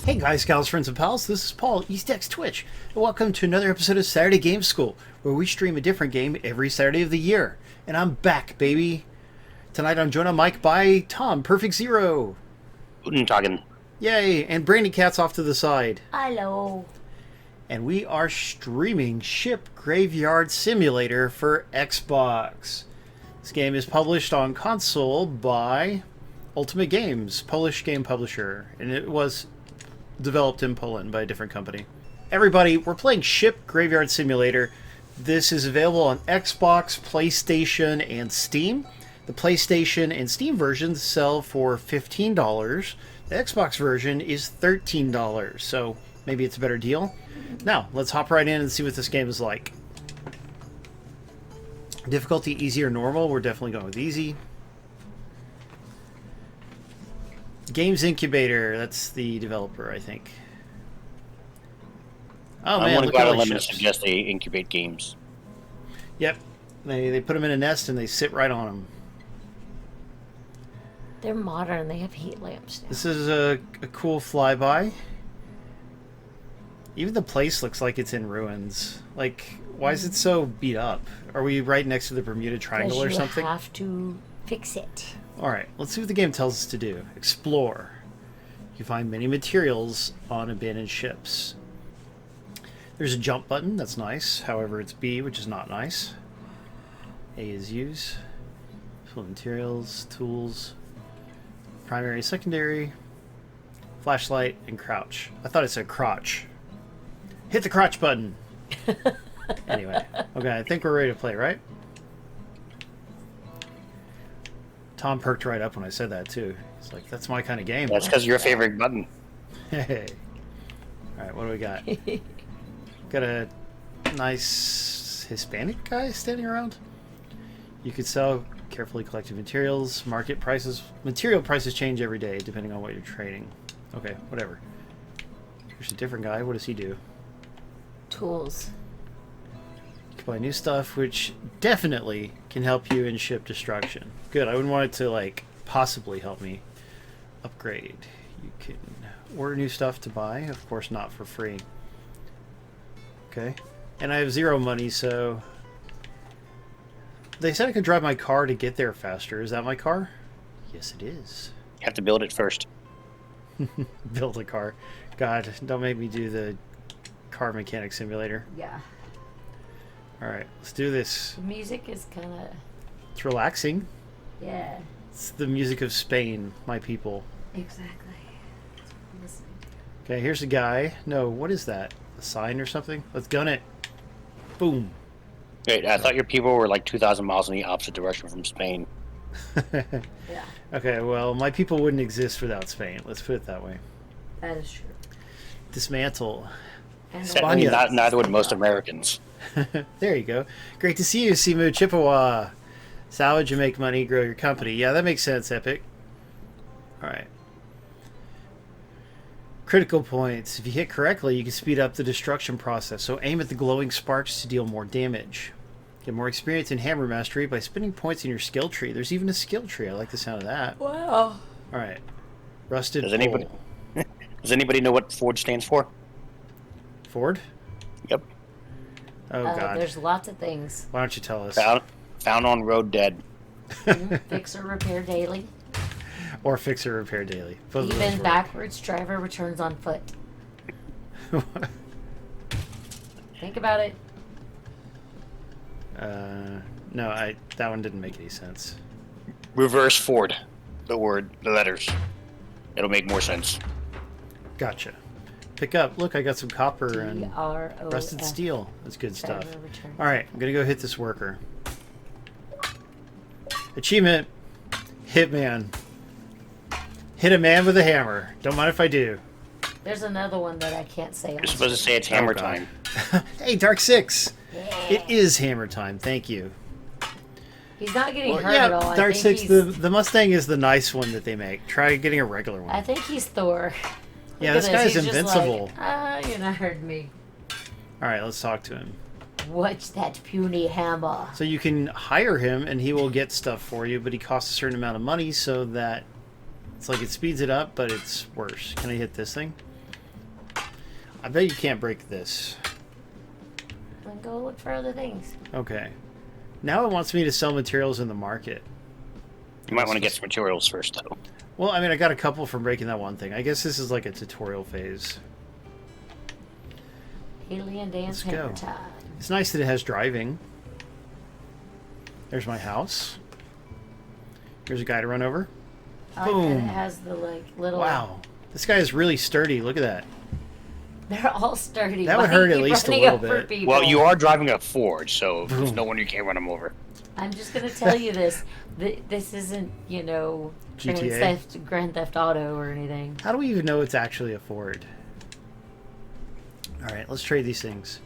Hey guys, gals, friends, and pals, this is Paul, EastXTwitch, and welcome to another episode of Saturday Game School, where we stream a different game every Saturday of the year. And I'm back, baby! Tonight I'm joined on mic by Tom, Perfect Zero. Guten Tagen. Yay! And Brandykatz off to the side. Hello. And we are streaming Ship Graveyard Simulator for Xbox. This game is published on console by Ultimate Games, Polish game publisher, and it was developed in Poland by a different company. Everybody, we're playing Ship Graveyard Simulator. This is available on Xbox, PlayStation, and Steam. The PlayStation and Steam versions sell for $15. The Xbox version is $13, so maybe it's a better deal. Now, let's hop right in and see what this game is like. Difficulty, easy or normal? We're definitely going with easy. Games Incubator, that's the developer, I think. Oh man, I'm look glad at all to these limit ships. suggest they incubate games. Yep, they put them in a nest and they sit right on them. They're modern. They have heat lamps now. This is a cool flyby. Even the place looks like it's in ruins. Like, why is it so beat up? Are we right next to the Bermuda Triangle or something? You have to fix it. Alright, let's see what the game tells us to do. Explore. You find many materials on abandoned ships. There's a jump button, that's nice. However, it's B, which is not nice. A is use. Full materials, tools, primary, secondary, flashlight, and crouch. I thought it said crotch. Hit the crotch button! Anyway, okay, I think we're ready to play, right? Tom perked right up when I said that, too. He's like, that's my kind of game. That's because your favorite button. Hey. Alright, what do we got? Got a nice Hispanic guy standing around. You could sell carefully collected materials. Market prices. Material prices change every day, depending on what you're trading. Okay, whatever. Here's a different guy. What does he do? Tools. You can buy new stuff, which definitely can help you in ship destruction. Good, I wouldn't want it to, like, possibly help me upgrade. You can order new stuff to buy, of course not for free. Okay, and I have 0 money, so... They said I could drive my car to get there faster. Is that my car? Yes, it is. You have to build it first. Build a car. God, don't make me do the car mechanic simulator. Yeah. Alright, let's do this. The music is kind of... It's relaxing. Yeah. It's the music of Spain, my people. Exactly. That's what I'm listening to. Okay, here's a guy. No, what is that? A sign or something? Let's gun it. Boom. Wait, I thought your people were like 2,000 miles in the opposite direction from Spain. Yeah, Okay, well, my people wouldn't exist without Spain. Let's put it that way. that is true. Dismantle. And Spania. Neither would most Americans. There you go. Great to see you, Simu Chippewa. Salvage and make money, grow your company. Yeah, that makes sense, Epic. Alright. Critical points. If you hit correctly, you can speed up the destruction process. So aim at the glowing sparks to deal more damage. Get more experience in hammer mastery by spending points in your skill tree. There's even a skill tree. I like the sound of that. Wow. Alright. Rusted Does anybody- pole. Does anybody know what Ford stands for? Ford? Yep. Oh, God. There's lots of things. Why don't you tell us? Found on road dead. Fix or repair daily. Or fix or repair daily. Both of those Even work. backwards driver returns on foot. Think about it. No, that one didn't make any sense. Reverse Ford. The letters. It'll make more sense. Gotcha. Pick up. Look, I got some copper and D-R-O-F. rusted steel. That's good stuff. Driver returns. Alright, I'm gonna go hit this worker. Achievement. Hitman. Hit a man with a hammer. Don't mind if I do. There's another one that I can't say. You're supposed to say it's hammer time. Hey, Dark 6. Yeah. It is hammer time. Thank you. He's not getting Well, hurt at all. yeah, I Dark think 6, he's- the Mustang is the nice one that they make. Try getting a regular one. I think he's Thor. Yeah, Look this at guy's He's just invincible. Like, you're not hurting me. Alright, let's talk to him. What's that puny hammer? So you can hire him and he will get stuff for you, but he costs a certain amount of money so that it's like it speeds it up, but it's worse. Can I hit this thing? I bet you can't break this. Then go look for other things. Okay. Now it wants me to sell materials in the market. You might want to get some materials first, though. Well, I mean, I got a couple from breaking that one thing. I guess this is like a tutorial phase. Alien dance Let's go. hammer time. It's nice that it has driving. There's my house. Here's a guy to run over. I like that Boom. it has the like little. Wow. This guy is really sturdy. Look at that. They're all sturdy. That would Why do you hurt at keep least a running little over bit. people? Well, you are driving a Ford, so Boom. there's no wonder you can't run them over. I'm just gonna tell you this. This isn't, you know, GTA? Grand Theft Auto or anything. How do we even know it's actually a Ford? Alright, let's trade these things.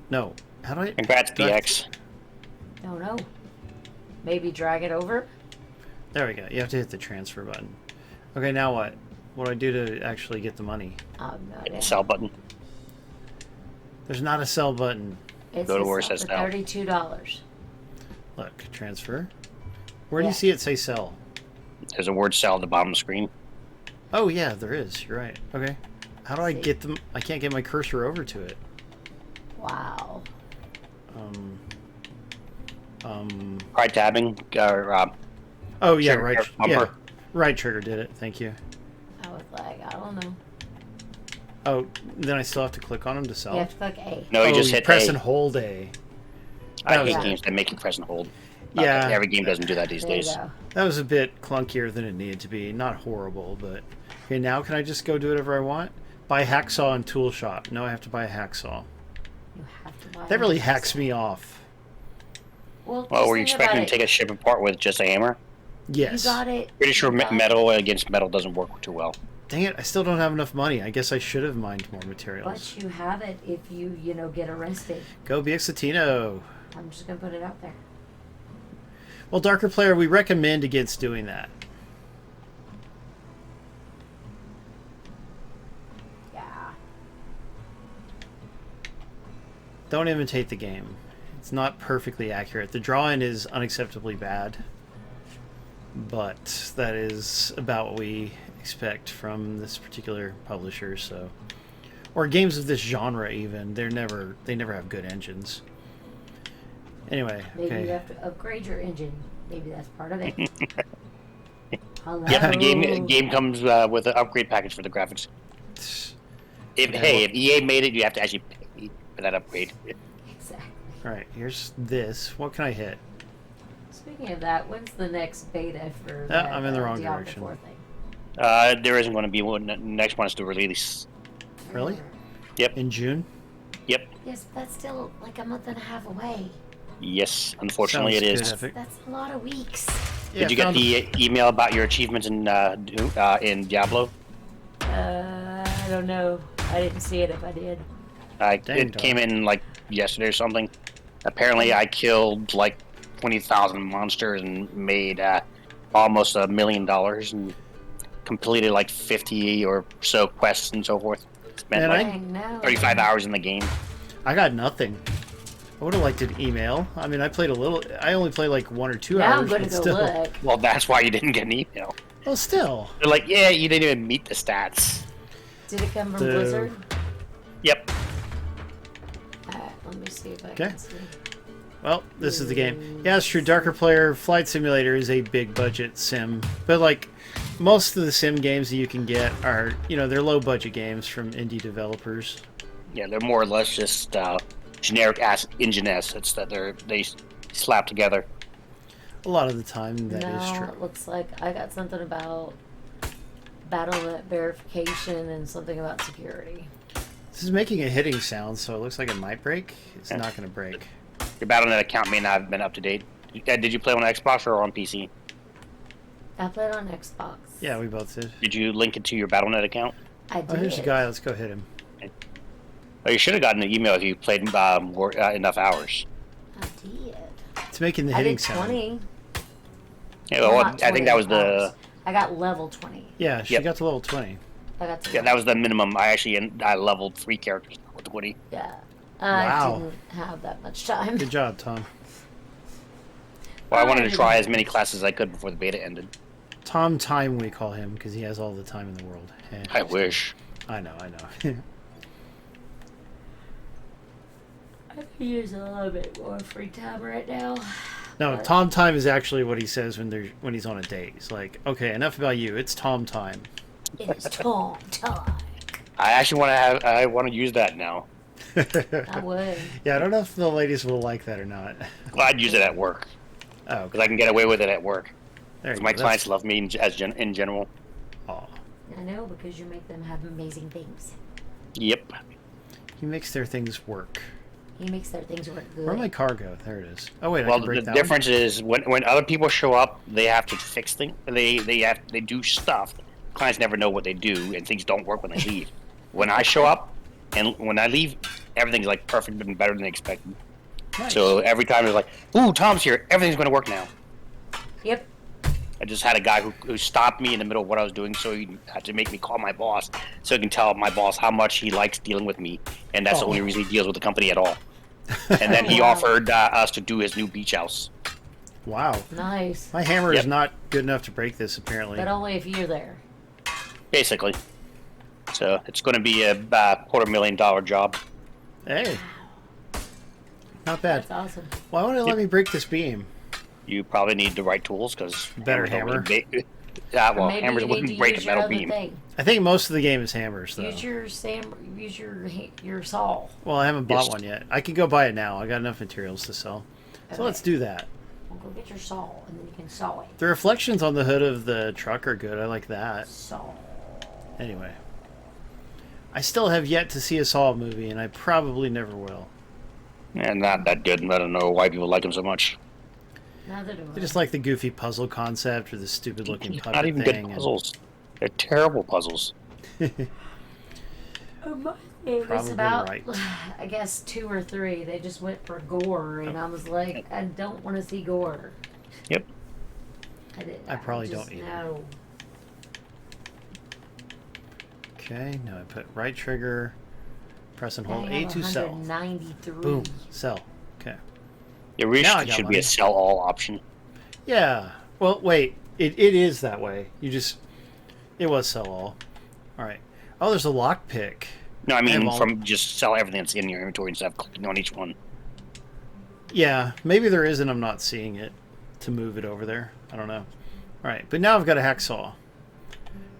No. How do I... Congrats, do I- BX. Don't know. Maybe drag it over. There we go. You have to hit the transfer button. Okay, now what? What do I do to actually get the money? Oh no. Hit the sell button. There's not a sell button. It's Go to just where it up says to sell. $32. Look, transfer. Where do Yeah. you see it say sell? There's a word sell at the bottom of the screen. Oh, yeah, there is. You're right. Okay. How do I See? get them? I can't get my cursor over to it. Wow. Try tabbing. Oh, yeah, Trigger, right. bumper. Yeah, right trigger did it. Thank you. I was like, I don't know. Oh, then I still have to click on them to sell. You have to click A. No, you Oh, just hit press A. and hold A. I that hate was- games that make you press and hold. Yeah. Every game doesn't do that these There you days. go. That was a bit clunkier than it needed to be. Not horrible, but... Okay, now can I just go do whatever I want? Buy hacksaw and tool shop. No, I have to buy a hacksaw. You have to buy That really it. hacks me off. Well, Well, just were you think expecting about to take a ship apart with just a hammer? Yes. You got it. Pretty sure You got it. metal against metal doesn't work too well. Dang it, I still don't have enough money. I guess I should have mined more materials. But you have it if you, get arrested. Go BX I'm just gonna put it out there. Well, Darker Player, we recommend against doing that. Yeah. Don't imitate the game. It's not perfectly accurate. The drawing is unacceptably bad. But that is about what we expect from this particular publisher, so... Or games of this genre, even. They never have good engines. Anyway, Maybe okay. you have to upgrade your engine. Maybe that's part of it. Hello. Yep, the game comes with an upgrade package for the graphics. If EA made it, you have to actually pay for that upgrade. Exactly. Alright, here's this. What can I hit? Speaking of that, when's the next beta for Ah, that, I'm in the wrong Diablo direction. 4 thing? There isn't going to be one. The next one is to release. Really? Yep. In June? Yep. Yes, but that's still like a month and a half away. Yes. Unfortunately, Sounds it good, is. Epic. That's a lot of weeks. Yeah, Did you get found- the email about your achievements in Diablo? I don't know. I didn't see it if I did. Dang, It came in like yesterday or something. Apparently, I killed like 20,000 monsters and made almost $1 million and completed like 50 or so quests and so forth. Spent Man, like Dang, no. 35 hours in the game. I got nothing. I would have liked an email. I mean, I played a little. I only played like 1 or 2 Now I'm hours, going to but go still. look. Well, that's why you didn't get an email. Well, still. They're like, yeah, you didn't even meet the stats. Did it come from The- Blizzard? Yep. Alright, let me see if I Okay. can see. Well, this is the game. Yeah, it's true. Darker Player Flight Simulator is a big budget sim, but like most of the sim games that you can get are, they're low budget games from indie developers. Yeah, they're more or less just generic ass engine assets that they slap together. A lot of the time, that is No, true. it looks like I got something about BattleNet verification and something about security. This is making a hitting sound, so it looks like it might break. It's not going to break. Your BattleNet account may not have been up to date. Did you play on Xbox or on PC? I played on Xbox. Yeah, we both did. Did you link it to your BattleNet account? I Oh, did. here's the guy. Let's go hit him. Oh, you should have gotten an email if you played enough hours. I did. It's making the I hitting did sound. 20. Yeah, well, Not I think that was 20 the hours. I got level 20. Yeah, she Yep. got to level 20. I got to yeah that was the minimum. I leveled 3 characters with 20. Yeah. Wow. I didn't have that much time. Good job, Tom. Well, I wanted to try as many classes as I could before the beta ended. Tom Time we call him because he has all the time in the world. I wish. I know. I could use a little bit more free time right now. No, Tom Time is actually what he says when he's on a date. He's like, okay, enough about you. It's Tom Time. It's Tom time. I actually want to use that now. I would. Yeah, I don't know if the ladies will like that or not. Well, I'd use it at work Oh, because I can get away with it at work. there you My go. clients love me in general. Aw. I know, because you make them have amazing things. Yep. He makes their things work. He makes their things work good. Where'd my car go? There it is. Oh wait, I Well, can break the that difference is when other people show up, they have to fix things. They do stuff. Clients never know what they do, and things don't work when they leave. When I show up and when I leave, everything's like perfect and better than expected. Nice. So every time it's like, "Ooh, Tom's here. Everything's going to work now." Yep. I just had a guy who stopped me in the middle of what I was doing, so he had to make me call my boss, so he can tell my boss how much he likes dealing with me, and that's the only reason he deals with the company at all. And then he Wow. offered us to do his new beach house. Wow. Nice. My hammer is Yep. not good enough to break this, apparently. But only if you're there. Basically. So it's going to be a $250,000 job. Hey. Not bad. That's awesome. Why won't it let me break this beam? You probably need the right tools because Better hammer. Well, Maybe hammers you need wouldn't to break use a your metal other beam. thing. I think most of the game is hammers, though. Use your saw. Well, I haven't bought Yes. one yet. I can go buy it now. I got enough materials to sell. So Okay. let's do that. Well, go get your saw, and then you can saw it. The reflections on the hood of the truck are good. I like that. Saw. Anyway. I still have yet to see a Saw movie, and I probably never will. And not that good. I don't know why people like him so much. Neither do I just like the goofy puzzle concept or the stupid looking puppet Not even thing. good puzzles. They're terrible puzzles. My name Probably is about, right. I guess, 2 or 3. They just went for gore, and I was like, I don't want to see gore. Yep. I probably just don't either. know. Okay, now I put right trigger, press and hold I A have to sell. 193. Boom, sell. Okay. There really Now I got should money. be a sell all option. Yeah. Well, wait. It is that way. It was sell all. All right. Oh, there's a lockpick. No, I mean all- from just sell everything that's in your inventory instead of clicking on each one. Yeah, maybe there is, and I'm not seeing it to move it over there. I don't know. All right, but now I've got a hacksaw.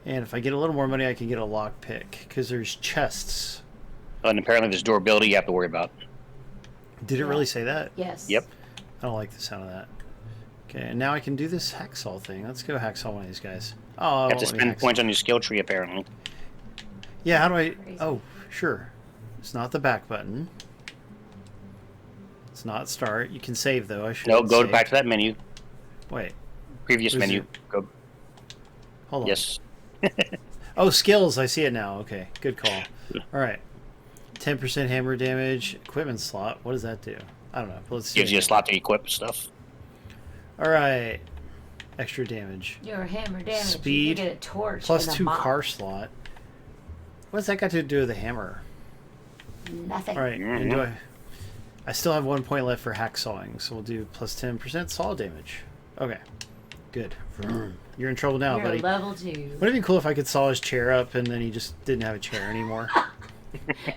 And if I get a little more money, I can get a lockpick because there's chests. And apparently there's durability you have to worry about. Did it really say that? Yes. Yep. I don't like the sound of that. Okay, and now I can do this hacksaw thing. Let's go hacksaw one of these guys. Oh, You have to let me spend hacksaw. points on your skill tree, apparently. Yeah, how do I... Crazy. Oh, sure. It's not the back button. It's not start. You can save, though. I should No, have go saved. back to that menu. Wait, Previous Is menu. it- Go. hold on. Yes. Oh, skills. I see it now. Okay, good call. All right. 10% hammer damage. Equipment slot. What does that do? I don't know. But let's see. Gives you a slot to equip stuff. All right. Extra damage. Your hammer damage. Speed, You get a torch. Plus and a 2 mop. car slot. What's that got to do with the hammer? Nothing. All right. And do I still have 1 point left for hacksawing, so we'll do plus 10% saw damage. Okay. Good. You're in trouble now, You're buddy. level 2. Would it be cool if I could saw his chair up and then he just didn't have a chair anymore?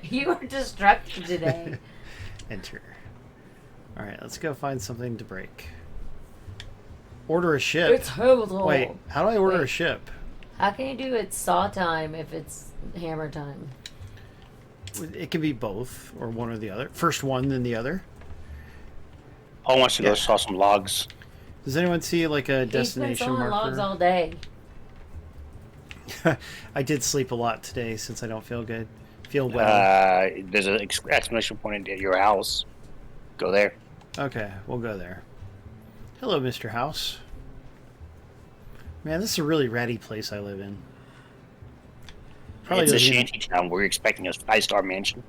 You are destructive today. Enter. Alright, let's go find something to break. Order a ship. It's horrible. Wait, how do I order a Wait. ship? How can you do it saw time if it's hammer time? It can be both, or one or the other. First one, then the other. Paul wants to Yeah. go saw some logs. Does anyone see like a He's been destination sawing logs marker? all day. I did sleep a lot today since I don't feel good. Feel well. There's an exclamation point at your house. Go there. Okay, we'll go there. Hello, Mr. House. Man, this is a really ratty place I live in. Probably It's a doesn't even- shanty town. We're expecting a 5-star mansion.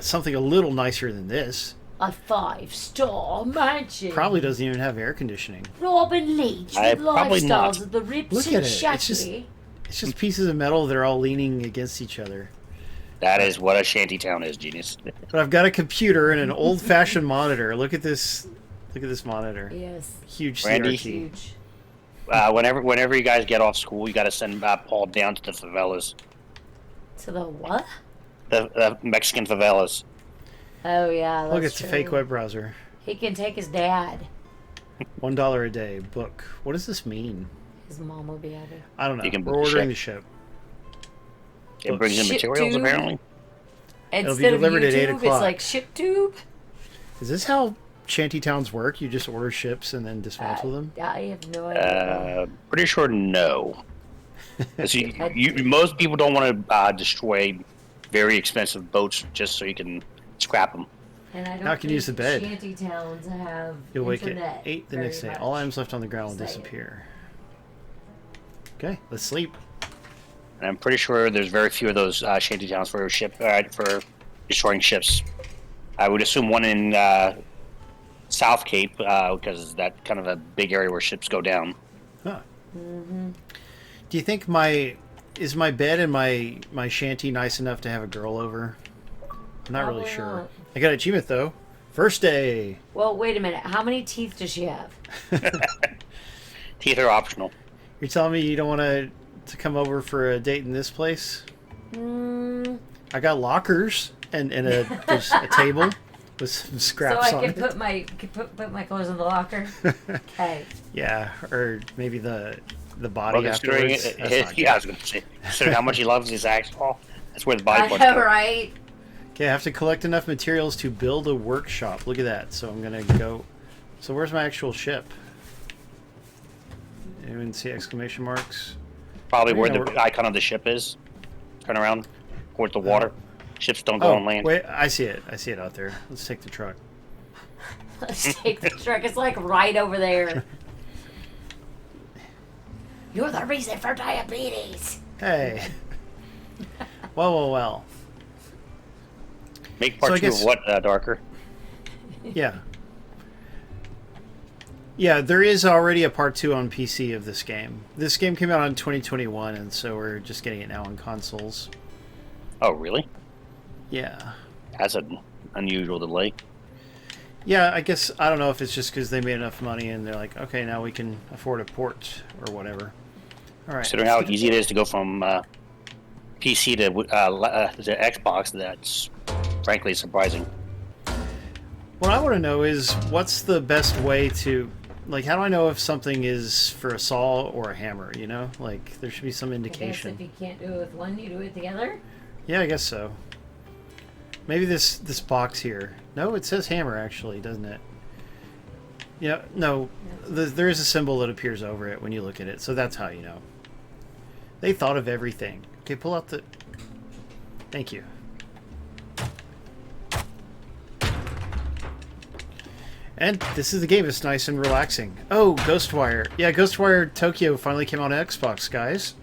something a little nicer than this. A 5-star mansion. Probably doesn't even have air conditioning. Robin Leach, I the probably lifestyles not. of the Rips Look and at it. It's just- Shattery. It's just pieces of metal that are all leaning against each other. That is what a shanty town is, genius. But I've got a computer and an old-fashioned monitor. Look at this. Look at this monitor. Yes. Huge Randy? CRT. Huge. whenever you guys get off school, you got to send Paul down to the favelas, To the what? the Mexican favelas. Oh yeah. That's Look, it's true. a fake web browser. He can take his dad. $1 a day. Book. What does this mean? His mom will be happy. I don't know. You can We're book the ordering ship. the ship. It brings in Ship materials, tube. apparently. It'll be Instead of delivered at 8 YouTube, o'clock. it's like ship tube. Is this how shanty towns work? You just order ships and then dismantle them? I have no idea. Pretty sure no. 'Cause most people don't want to destroy very expensive boats just so you can scrap them. And I don't Now I can use the bed. Shanty towns have You'll wake internet at 8 the very next day. much. All items left on the ground will Just saying. disappear. Okay, let's sleep. And I'm pretty sure there's very few of those shanty towns for for destroying ships. I would assume one in South Cape because that's kind of a big area where ships go down. Huh. Mm-hmm. Do you think is my bed and my shanty nice enough to have a girl over? I'm not really Probably sure. not. I got an achievement though. First day. Well, wait a minute. How many teeth does she have? Teeth are optional. You're telling me you don't want to come over for a date in this place? Mm, I got lockers and there's a table with some so scraps I on can it. put my clothes in the locker. Okay. Yeah, or maybe the body Well, considering afterwards. That's not I was going to say, considering how much he loves his actual, that's where the body I parts know, go. right? Okay, I have to collect enough materials to build a workshop. Look at that. So I'm gonna go. So where's my actual ship? Anyone see exclamation marks? Probably where Yeah, the icon of the ship is. Turn around towards the water. Ships don't go Oh, on land. wait, I see it. I see it out there. Let's take the truck. Let's take the truck. It's like right over there. You're the reason for diabetes. Hey. Well. Make So part I two guess- of what, Darker? Yeah. Yeah, there is already a part 2 on PC of this game. This game came out in 2021, and so we're just getting it now on consoles. Oh, really? Yeah. That's an unusual delay. Yeah, I guess, I don't know if it's just because they made enough money and they're like, okay, now we can afford a port or whatever. All right. Considering how easy it is to go from PC to Xbox, that's frankly surprising. What I want to know is, what's the best way to, like, how do I know if something is for a saw or a hammer, you know? Like, there should be some I guess indication. if you can't do it with one, you do it together. Yeah, I guess so. Maybe this box here. No, it says hammer, actually, doesn't it? Yeah, no, there is a symbol that appears over it when you look at it, so that's how you know. They thought of everything. Okay, pull out the... Thank you. And this is the game. It's nice and relaxing. Oh, Ghostwire. Yeah, Ghostwire Tokyo finally came out on Xbox, guys.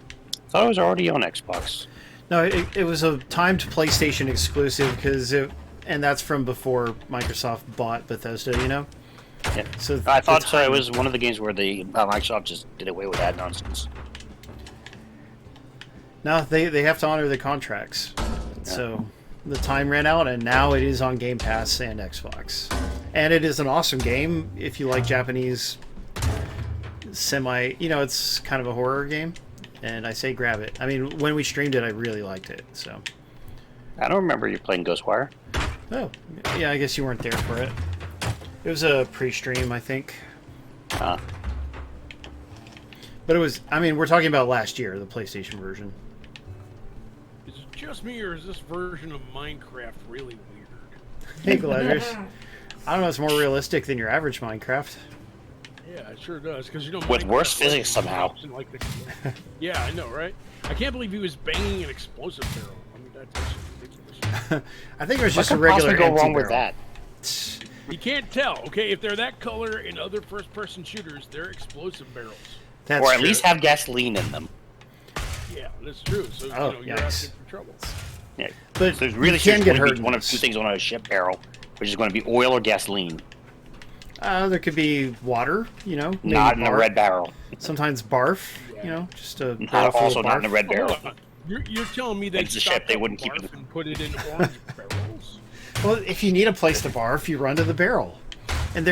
Thought it was already on Xbox. No, it was a timed PlayStation exclusive because and that's from before Microsoft bought Bethesda, you know? Yeah. So I thought it was one of the games where the Microsoft just did away with that nonsense. No, they have to honor the contracts. So the time ran out, and now it is on Game Pass and Xbox. And it is an awesome game if you like Japanese it's kind of a horror game. And I say grab it. I mean, when we streamed it, I really liked it. So, I don't remember you playing Ghostwire. oh, yeah, I guess you weren't there for it. It was a pre-stream, I think. But it was, I mean, we're talking about last year, the PlayStation version. Is it just me, or is this version of Minecraft really weird? Hey, Galadrius. I don't know, it's more realistic than your average Minecraft. Yeah, it sure does. Because you know, With Minecraft worse physics somehow. Like yeah, I know, right? I can't believe he was banging an explosive barrel. I mean, that's actually ridiculous. I think it was What just a could regular possibly go empty wrong with barrel. that? You can't tell, okay? If they're that color in other first-person shooters, they're explosive barrels. That's Or at true. least have gasoline in them. Yeah, that's true. So Oh, you're yikes. asking for trouble. Yeah. But So there's really you can should get only hurt be in one of this. two things on a ship barrel, which is going to be oil or gasoline. There could be water, maybe Not in a barf. red barrel. Sometimes barf, just a barrel Not full also of not in a barf. red barrel. Hold on. You're telling me they It's a ship, they wouldn't keep it- and put it in orange barrels? Well, if you need a place to barf, you run to the barrel. And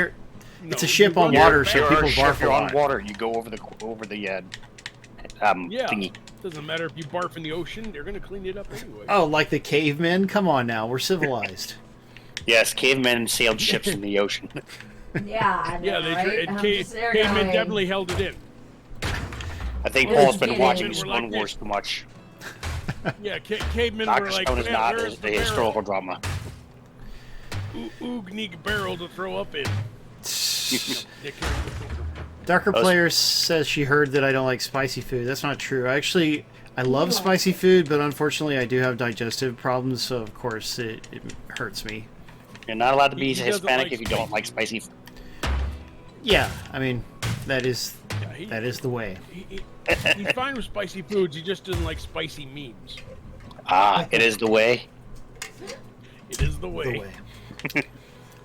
No, It's a ship you on run water, it so back. people You're barf a on lot. water. You go over the Yeah. thingy. Doesn't matter if you barf in the ocean; they're gonna clean it up anyway. Oh, like the cavemen? Come on now, we're civilized. Yes, cavemen sailed ships in the ocean. Yeah, I know, Yeah, they right? and I'm just there cavemen going, definitely held it in. I think Let's Paul's been get watching in. Stone We're Wars too much. Yeah, cavemen Dr. were like, Stone is "Yeah, not where's a the barrel? historical drama. Oogneek barrel to throw up in." Darker Player says she heard that I don't like spicy food. That's not true. Actually, I love like spicy it. food, but unfortunately I do have digestive problems, so of course it hurts me. You're not allowed to be He doesn't Hispanic like if you don't like spicy food. Yeah, I mean, that is Yeah, the way. he's fine with spicy foods. He just doesn't like spicy memes. It is the way. It is the way. The way.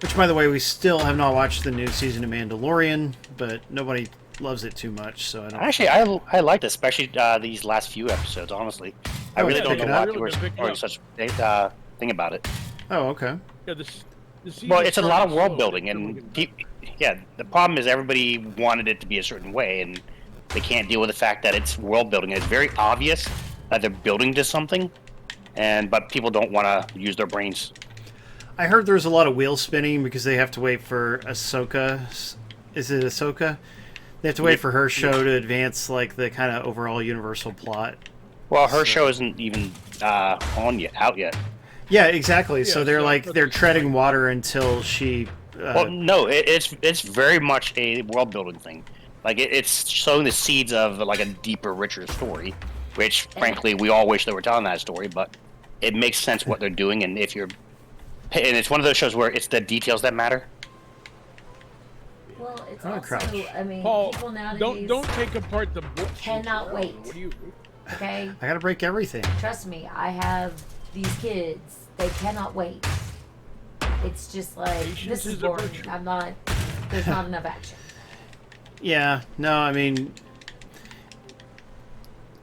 Which, by the way, we still have not watched the new season of Mandalorian, but nobody loves it too much, so I don't... Actually, I liked it, especially these last few episodes, honestly. I Oh, really yeah, don't pick know it why up. people Really been picking are up. such thing about it. Oh, okay. Yeah, the season Well, it's a lot of started world slow. building, It's really and getting the problem is everybody wanted it to be a certain way, and they can't deal with the fact that it's world building. It's very obvious that they're building to something, but people don't want to use their brains. I heard there's a lot of wheel spinning because they have to wait for Ahsoka. Is it Ahsoka? They have to wait for her show to advance, like, the kind of overall universal plot. Well, her So- show isn't even out yet. Yeah, exactly. Yeah, so they're so like that's they're just treading like- water until she. Well, no, it's very much a world building thing. Like it's sowing the seeds of like a deeper, richer story, which frankly we all wish they were telling that story, but it makes sense what they're doing. And it's one of those shows where it's the details that matter. Well, it's Oh, also, crouch. I mean, Paul, people nowadays don't take apart the book. cannot wait. What do you? Okay, I gotta break everything. trust me, I have these kids. They cannot wait. It's just like Patience this is is a boring. virtue. I'm not. There's not enough action. Yeah, no, I mean,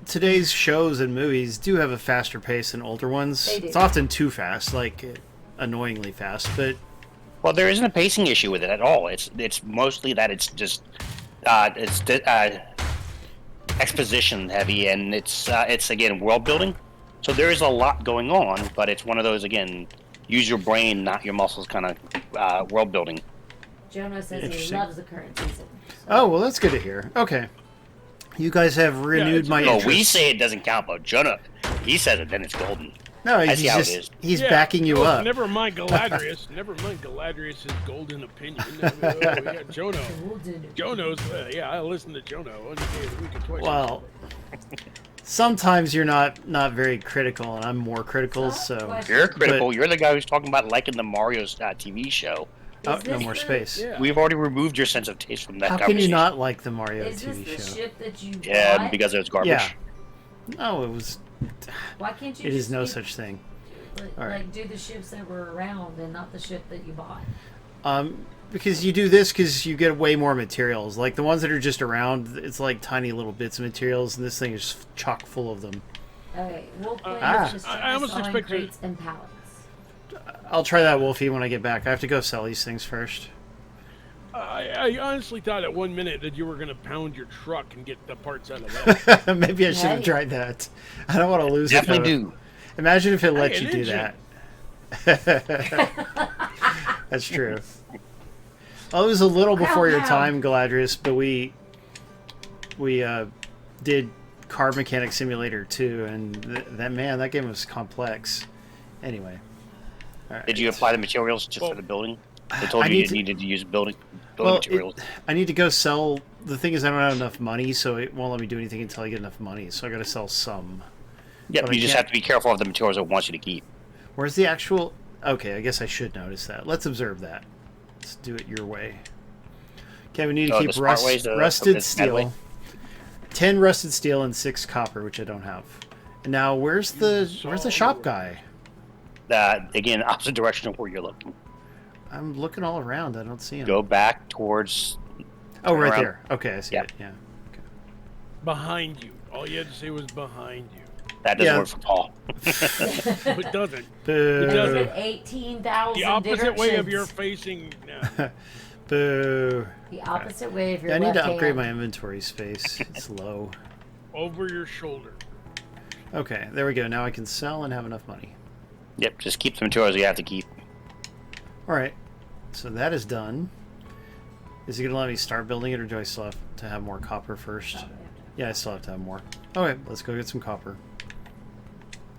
today's shows and movies do have a faster pace than older ones. They do. It's often too fast, like annoyingly fast. But Well, there isn't a pacing issue with it at all. It's mostly that it's just exposition heavy, and it's again world building. So there is a lot going on, but it's one of those again, use your brain, not your muscles, kind of world building. Jonah says he Interesting. loves the current season. So. oh well, that's good to hear. Okay, you guys have renewed it's my No, interest. we say it doesn't count, but Jonah, he says it, then it's golden. no, I he's see how it just is. he's Yeah, backing you no, up. Never mind Galadrius. Never mind Galadrius' golden opinion. Yeah, Jonah. Golden. Jono's. Yeah, I listen to Jonah one day a week or twice. Well, sometimes you're not very critical, and I'm more critical. So, So question. You're critical. You're the guy who's talking about liking the Mario's TV show. oh, Is no this more the- space. yeah. We've already removed your sense of taste from that How can conversation. you not like the Mario Is TV this the show? ship that you Yeah, bought? because it was garbage. Yeah. No, it was. Why can't you? It is just no keep- such thing. Like, All right. like do the ships that were around and not the ship that you bought. Because you do this because you get way more materials. Like the ones that are just around, it's like tiny little bits of materials, and this thing is chock full of them. Okay, we'll play Ah. with the I almost selling expect you- crates and pallets. I'll try that, Wolfie, when I get back. I have to go sell these things first. I honestly thought at 1 minute that you were going to pound your truck and get the parts out of that. Maybe I should have Hey. tried that. I don't want to lose Definitely it. do. Imagine if it let Hey, you an do engine. that. That's true. Well, it was a little before your Pow, pow. time, Galadrius, but we did Car Mechanic Simulator 2, and that game was complex. Anyway. All right. Did you apply the materials just for the building? They told I you need you to- needed to use building Well, materials. I need to go sell. The thing is, I don't have enough money, so it won't let me do anything until I get enough money. So I got to sell some. Yep, but I you just can't- have to be careful of the materials it wants you to keep. Where's the actual? Okay, I guess I should notice that. Let's observe that. Let's do it your way. Okay, we need to Oh, keep the smart way is the- rusted the bad way? steel, 10 rusted steel and 6 copper, which I don't have. And now, where's the shop guy? Again, opposite direction of where you're looking. I'm looking all around. I don't see him. Go back towards. Oh, right around. there. Okay, I see Yeah. it. Yeah. Behind you. All you had to say was behind you. That doesn't Yeah. work for Paul. No, it doesn't. Boo. doesn't. There's 18,000 The opposite way of your directions. facing. No. Boo. The opposite way of your Yeah, I need left to upgrade hand. my inventory space. It's low. Over your shoulder. Okay, there we go. Now I can sell and have enough money. Yep, just keep the materials you have to keep. Alright, so that is done. Is he going to let me start building it, or do I still have to have more copper first? Yeah, I still have to have more. Okay, let's go get some copper.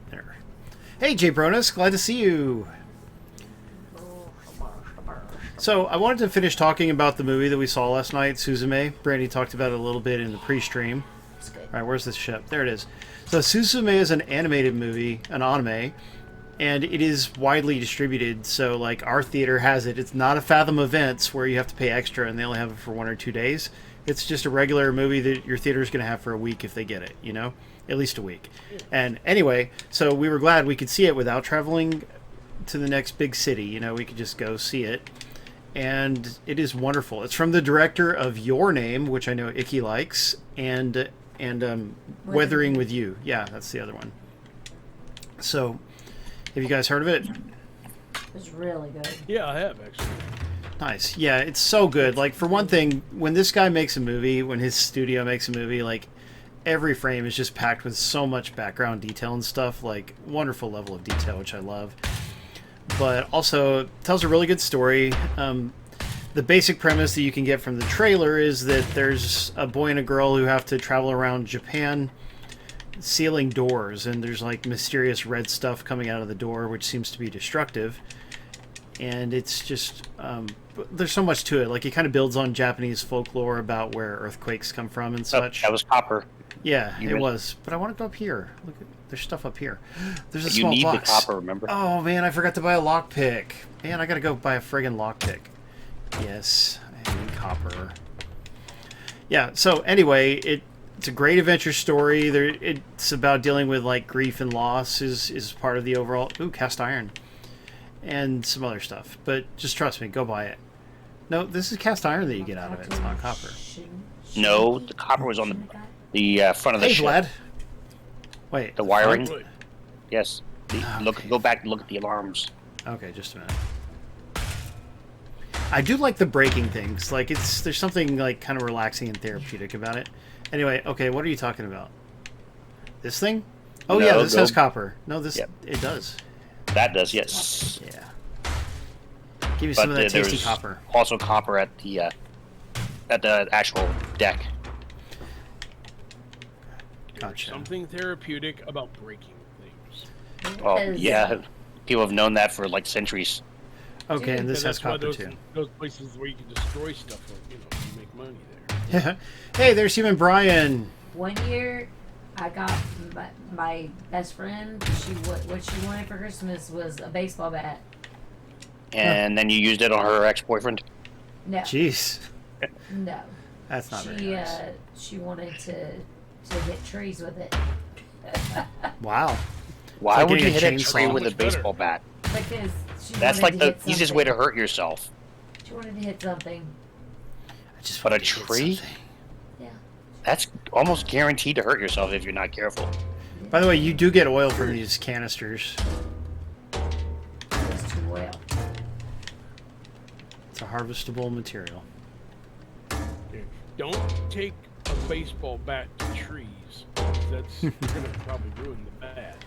There. Hey, Jay Bronus, glad to see you. So, I wanted to finish talking about the movie that we saw last night, Suzume. Brandy talked about it a little bit in the pre-stream. It's good. Alright, where's this ship? There it is. So, Suzume is an animated movie, an anime, and it is widely distributed. So, like, our theater has it. It's not a Fathom Events where you have to pay extra and they only have it for 1 or 2 days. It's just a regular movie that your theater's going to have for a week if they get it, you know? At least a week. And anyway, so we were glad we could see it without traveling to the next big city. You know, we could just go see it. And it is wonderful. It's from the director of Your Name, which I know Icky likes, and Weathering with You. Yeah, that's the other one. So, have you guys heard of it? It was really good. Yeah, I have actually. Nice. Yeah, it's so good. Like, for one thing, when this guy makes a movie, when his studio makes a movie, like, every frame is just packed with so much background detail and stuff. Like, wonderful level of detail, which I love. But also tells a really good story. The basic premise that you can get from the trailer is that there's a boy and a girl who have to travel around Japan sealing doors, and there's like mysterious red stuff coming out of the door which seems to be destructive. And it's just there's so much to it. Like, it kind of builds on Japanese folklore about where earthquakes come from and such. That was copper. Yeah, You it missed- was. But I want to go up here. Look, there's stuff up here. There's a You small need box. the copper, remember? Oh man, I forgot to buy a lockpick. Man, I gotta go buy a friggin' lockpick. Yes, I need copper. Yeah. So anyway, it's a great adventure story. It's about dealing with like grief and loss is part of the overall. Ooh, cast iron, and some other stuff. But just trust me, go buy it. No, this is cast iron that you get out of it. It's not copper. No, the copper was on the front of the Hey, ship. Vlad. Wait. The wiring. Wait, Yes. Go back and look at the alarms. Okay, just a minute. I do like the breaking things. Like, there's something like kind of relaxing and therapeutic about it. Anyway, okay, what are you talking about? This thing? Oh No, yeah, this go- has copper. No, this Yep. it does. That does, yes. Yeah. Give me some of that tasty there's copper. also copper at the actual deck. there's Gotcha. something therapeutic about breaking things. Oh, Yes. yeah. People have known that for like centuries. Okay, and this Yeah, has that's why copper those, too. those places where you can destroy stuff, you make money there. Yeah. Hey, there's Human Brian. One year, I got my best friend. What she wanted for Christmas was a baseball bat. And then you used it on her ex-boyfriend? No, Jeez, no. that's not She very nice. she wanted to hit trees with it Wow. Why like would you getting a hit a tree chainsaw. with a Much better. baseball bat? because she That's wanted like to the hit easiest way to something. hurt yourself. She wanted to hit something. I just But a wanted to hit tree? something. Yeah. That's almost guaranteed to hurt yourself if you're not careful. By the way, you do get oil from these canisters. It's too oil. It's a harvestable material. Yeah. Don't take a baseball bat to trees. That's gonna probably ruin the bat.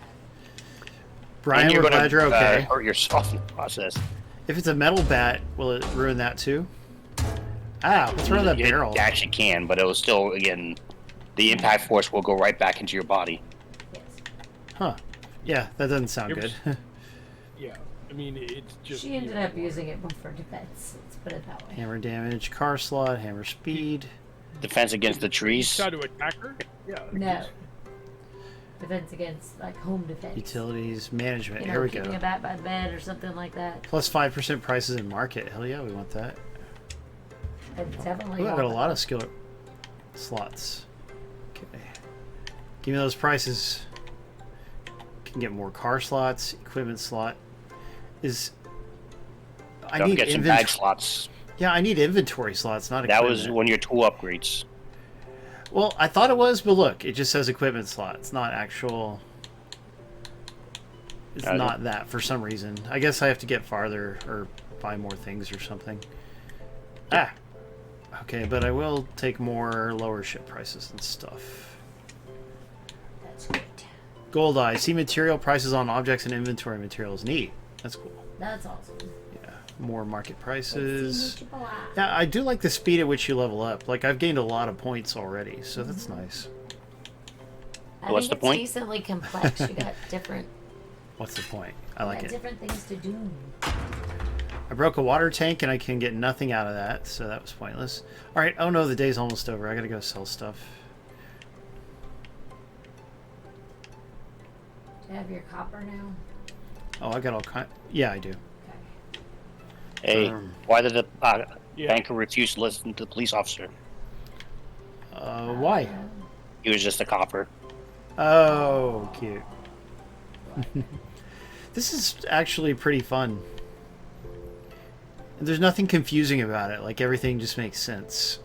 Brian, and you're we're gonna glad you're okay. hurt yourself in the process. If it's a metal bat, will it ruin that too? Ah, what's wrong with that It barrel? actually can, but it will still, again, the impact force will go right back into your body. Yes. Huh. Yeah, that doesn't sound It good. was- Yeah, I mean, it's just. She ended up using it more for defense. Let's put it that way. Hammer damage, car slot, hammer speed. Defense against the You trees. try to attack her? Yeah. No. Defense against, like, home defense. Utilities, management. You know, Here we keeping go. a bat by the bed or something like that. Plus 5% prices in market. Hell yeah, we want that. It's definitely Ooh, I got a on lot of skill slots. Okay. Give me those prices. Can get more car slots, equipment slot. I Don't need get some inventory. bag slots. Yeah, I need inventory slots, not That equipment. was one of your tool upgrades. Well, I thought it was, but look, it just says equipment slot. It's not actual. It's Okay. not that for some reason. I guess I have to get farther or buy more things or something. Ah! Okay, but I will take more lower ship prices and stuff. That's great. Gold eye. See material prices on objects and inventory materials. Neat. That's cool. That's awesome. Yeah. More market Let's prices. see what you buy. Yeah, I do like the speed at which you level up. Like, I've gained a lot of points already, so that's nice. I What's think the point? It's decently complex. You got different, What's the point? I like it. different things to do. I broke a water tank and I can get nothing out of that, so that was pointless. Alright, oh no, the day's almost over. I gotta go sell stuff. Do you have your copper now? Oh, I got all kind. Yeah, I do. Okay. Hey, why did the Yeah. banker refuse to listen to the police officer? Why? He was just a copper. Oh, cute. This is actually pretty fun. There's nothing confusing about it. Like, everything just makes sense.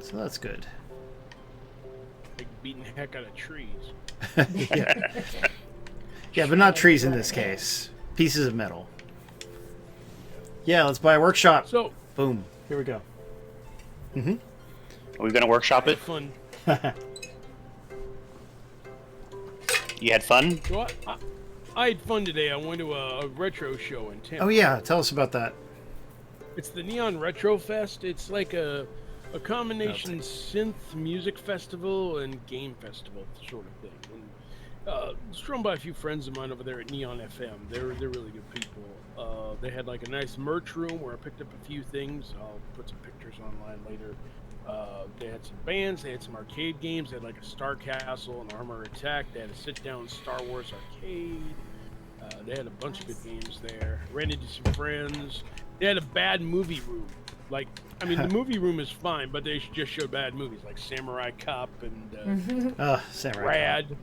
So that's good. Like beating the heck out of trees. Yeah. Yeah, but not trees in this case. Pieces of metal. Yeah, let's buy a workshop. So, Boom. Here we go. Are we gonna workshop I it? had fun. You had fun? So I had fun today. I went to a retro show in Tampa. Oh, yeah. Tell us about that. It's the Neon Retro Fest. It's like a combination synth music festival and game festival sort of thing. And it's run by a few friends of mine over there at Neon FM. They're really good people. They had like a nice merch room where I picked up a few things. I'll put some pictures online later. They had some bands. They had some arcade games. They had like a Star Castle and Armor Attack. They had a sit-down Star Wars arcade. They had a bunch of good games there. Ran into some friends. They had a bad movie room. Like, I mean, the movie room is fine, but they just showed bad movies like Samurai Cop and Samurai. Rad.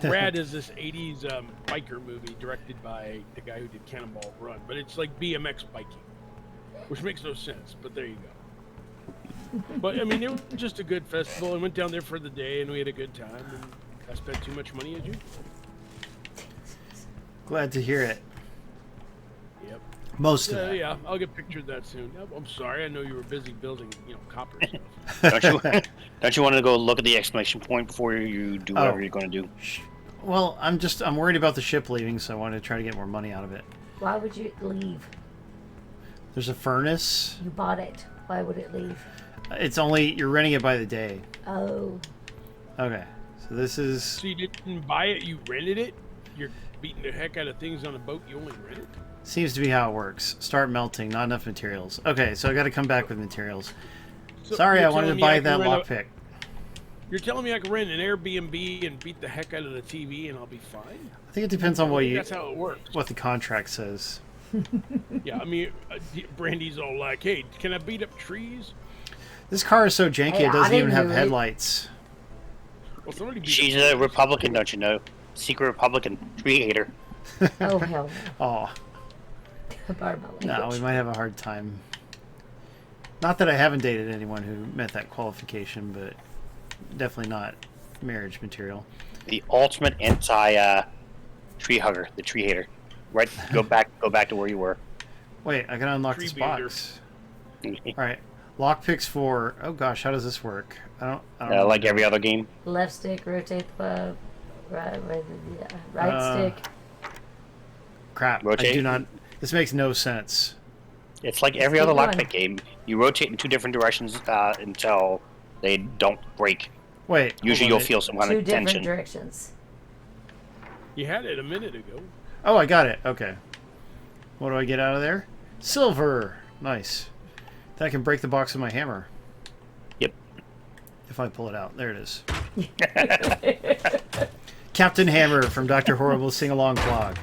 Rad is this 80s biker movie directed by the guy who did Cannonball Run, but it's like BMX biking, which makes no sense, but there you go. But, I mean, it was just a good festival. I went down there for the day, and we had a good time, and I spent too much money as you. Glad to hear it. Yep. Most of it. Yeah, I'll get pictures of that soon. I'm sorry, I know you were busy building, copper stuff. Don't you want to go look at the exclamation point before you do whatever you're going to do? Well, I'm worried about the ship leaving, so I want to try to get more money out of it. Why would you leave? There's a furnace. You bought it. Why would it leave? It's only, you're renting it by the day. Oh. Okay. So this is... So you didn't buy it, you rented it? You're beating the heck out of things on a boat you only rented? Seems to be how it works. Start melting. Not enough materials. Okay, so I got to come back with materials. So Sorry, you're I wanted to telling me buy can that rent lockpick. You're telling me I can rent an Airbnb and beat the heck out of the TV and I'll be fine? I think it depends on what That's how it works. what the contract says. Yeah, I mean, Brandy's all like, hey, can I beat up trees? This car is so janky Hey, it I doesn't even didn't have do it. headlights. Well, somebody beat She's up a trees. Republican, don't you know? Secret Republican. Tree hater. Oh, hell Oh, no. Pardon my no, language. we might have a hard time. Not that I haven't dated anyone who met that qualification, but definitely not marriage material. The ultimate tree hugger, the tree hater. Right, go back to where you were. Wait, I gotta unlock Tree this beater. box. Alright. Lockpicks for... Oh gosh, how does this work? I don't know. Like every other game. Left stick, rotate the right stick. Crap, I Rotate? do not... This makes no sense. It's like every keep other going. lockpick game. You rotate in two different directions until they don't break. Wait, Usually hold you'll on. feel some kind Two of different tension. directions. You had it a minute ago. Oh, I got it. Okay. What do I get out of there? Silver! Nice. Then I can break the box with my hammer. Yep. If I pull it out. There it is. Captain Hammer from Dr. Horrible's Sing-Along blog.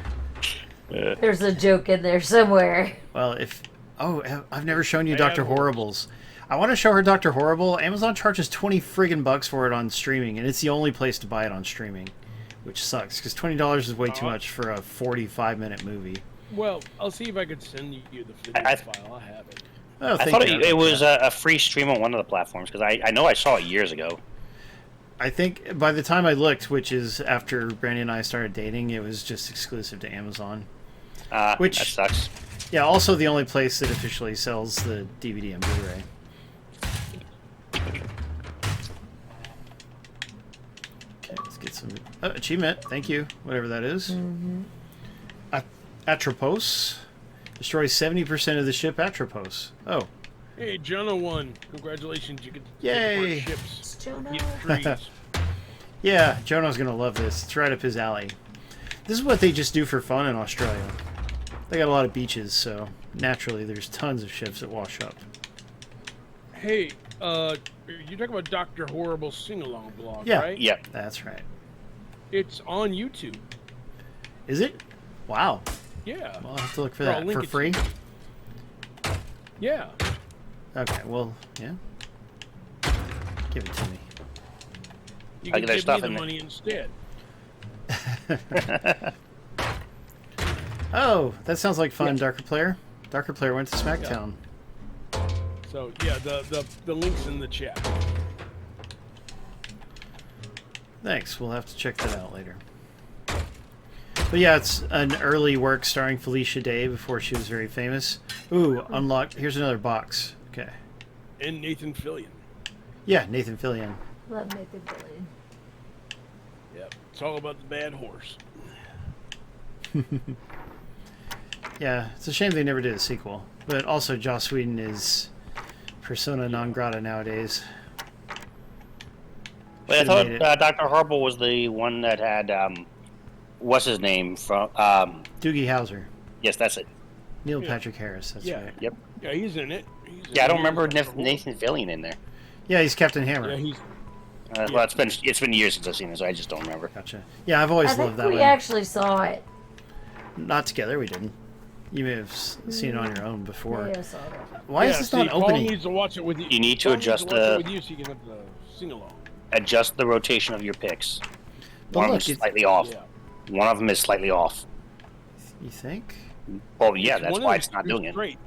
There's a joke in there somewhere. Well, if... Oh, I've never shown you I Dr. have- Horrible's. I want to show her Dr. Horrible. Amazon charges 20 friggin' bucks for it on streaming, and it's the only place to buy it on streaming. Which sucks, because $20 is way too much for a 45-minute movie. Well, I'll see if I can send you the video I- file. I have it. Oh, I thank thought you. it was a free stream on one of the platforms because I know I saw it years ago. I think by the time I looked, which is after Brandy and I started dating, it was just exclusive to Amazon. That Which- sucks. Yeah, also the only place that officially sells the DVD and Blu-ray. Okay, let's get some achievement. Thank you, whatever that is. Atropos destroys 70% of the ship. Atropos. Oh, Hey, Jonah won. Congratulations, you can Yay. take apart ships. It's Jonah. Get trees. yeah, Jonah's gonna love this. It's right up his alley. This is what they just do for fun in Australia. They got a lot of beaches, so naturally there's tons of ships that wash up. Hey, you're talking about Dr. Horrible's sing-along blog, Yeah. right? Yep. That's right. It's on YouTube. Is it? Wow. Yeah. Well, I'll have to look for Here, I'll that. link For it to free? you. Yeah. Okay, well, yeah. Give it to me. You I can get their give stuff me the in there. money instead. Oh, that sounds like fun, Yeah. Darker Player. Darker Player went to Smackdown. So, yeah, the link's in the chat. Thanks, we'll have to check that out later. But yeah, it's an early work starring Felicia Day before she was very famous. Ooh, unlocked. Here's another box. Okay. And Nathan Fillion. Yeah, Nathan Fillion. Love Nathan Fillion. Yep. It's all about the bad horse. Yeah, it's a shame they never did a sequel. But also, Joss Whedon is persona non grata nowadays. Wait, I Should've thought made it. Dr. Horrible was the one that had what's his name from? Doogie Howser. Yes, that's it. Neil Yeah. Patrick Harris, that's Yeah. right. Yep. Yeah, he's in it. Yeah, I don't remember Nathan Fillion in there. Yeah, he's Captain Hammer. Yeah, he's. Well, it's been years since I've seen it, so I just don't remember. Gotcha. Yeah, I've always I think loved that we one. actually saw it. Not together, we didn't. You may have seen it on your own before. Yeah, I saw it. Why yeah, is this see, not Paul opening? needs to watch it with you. You need to Paul needs adjust watch it the- with you so you can have the sing along. Adjust the rotation of your picks. But One of look, them's it's- slightly off. Yeah. One of them is slightly off. You think? Well, yeah, It's that's one of why them's it's not too doing it. straight.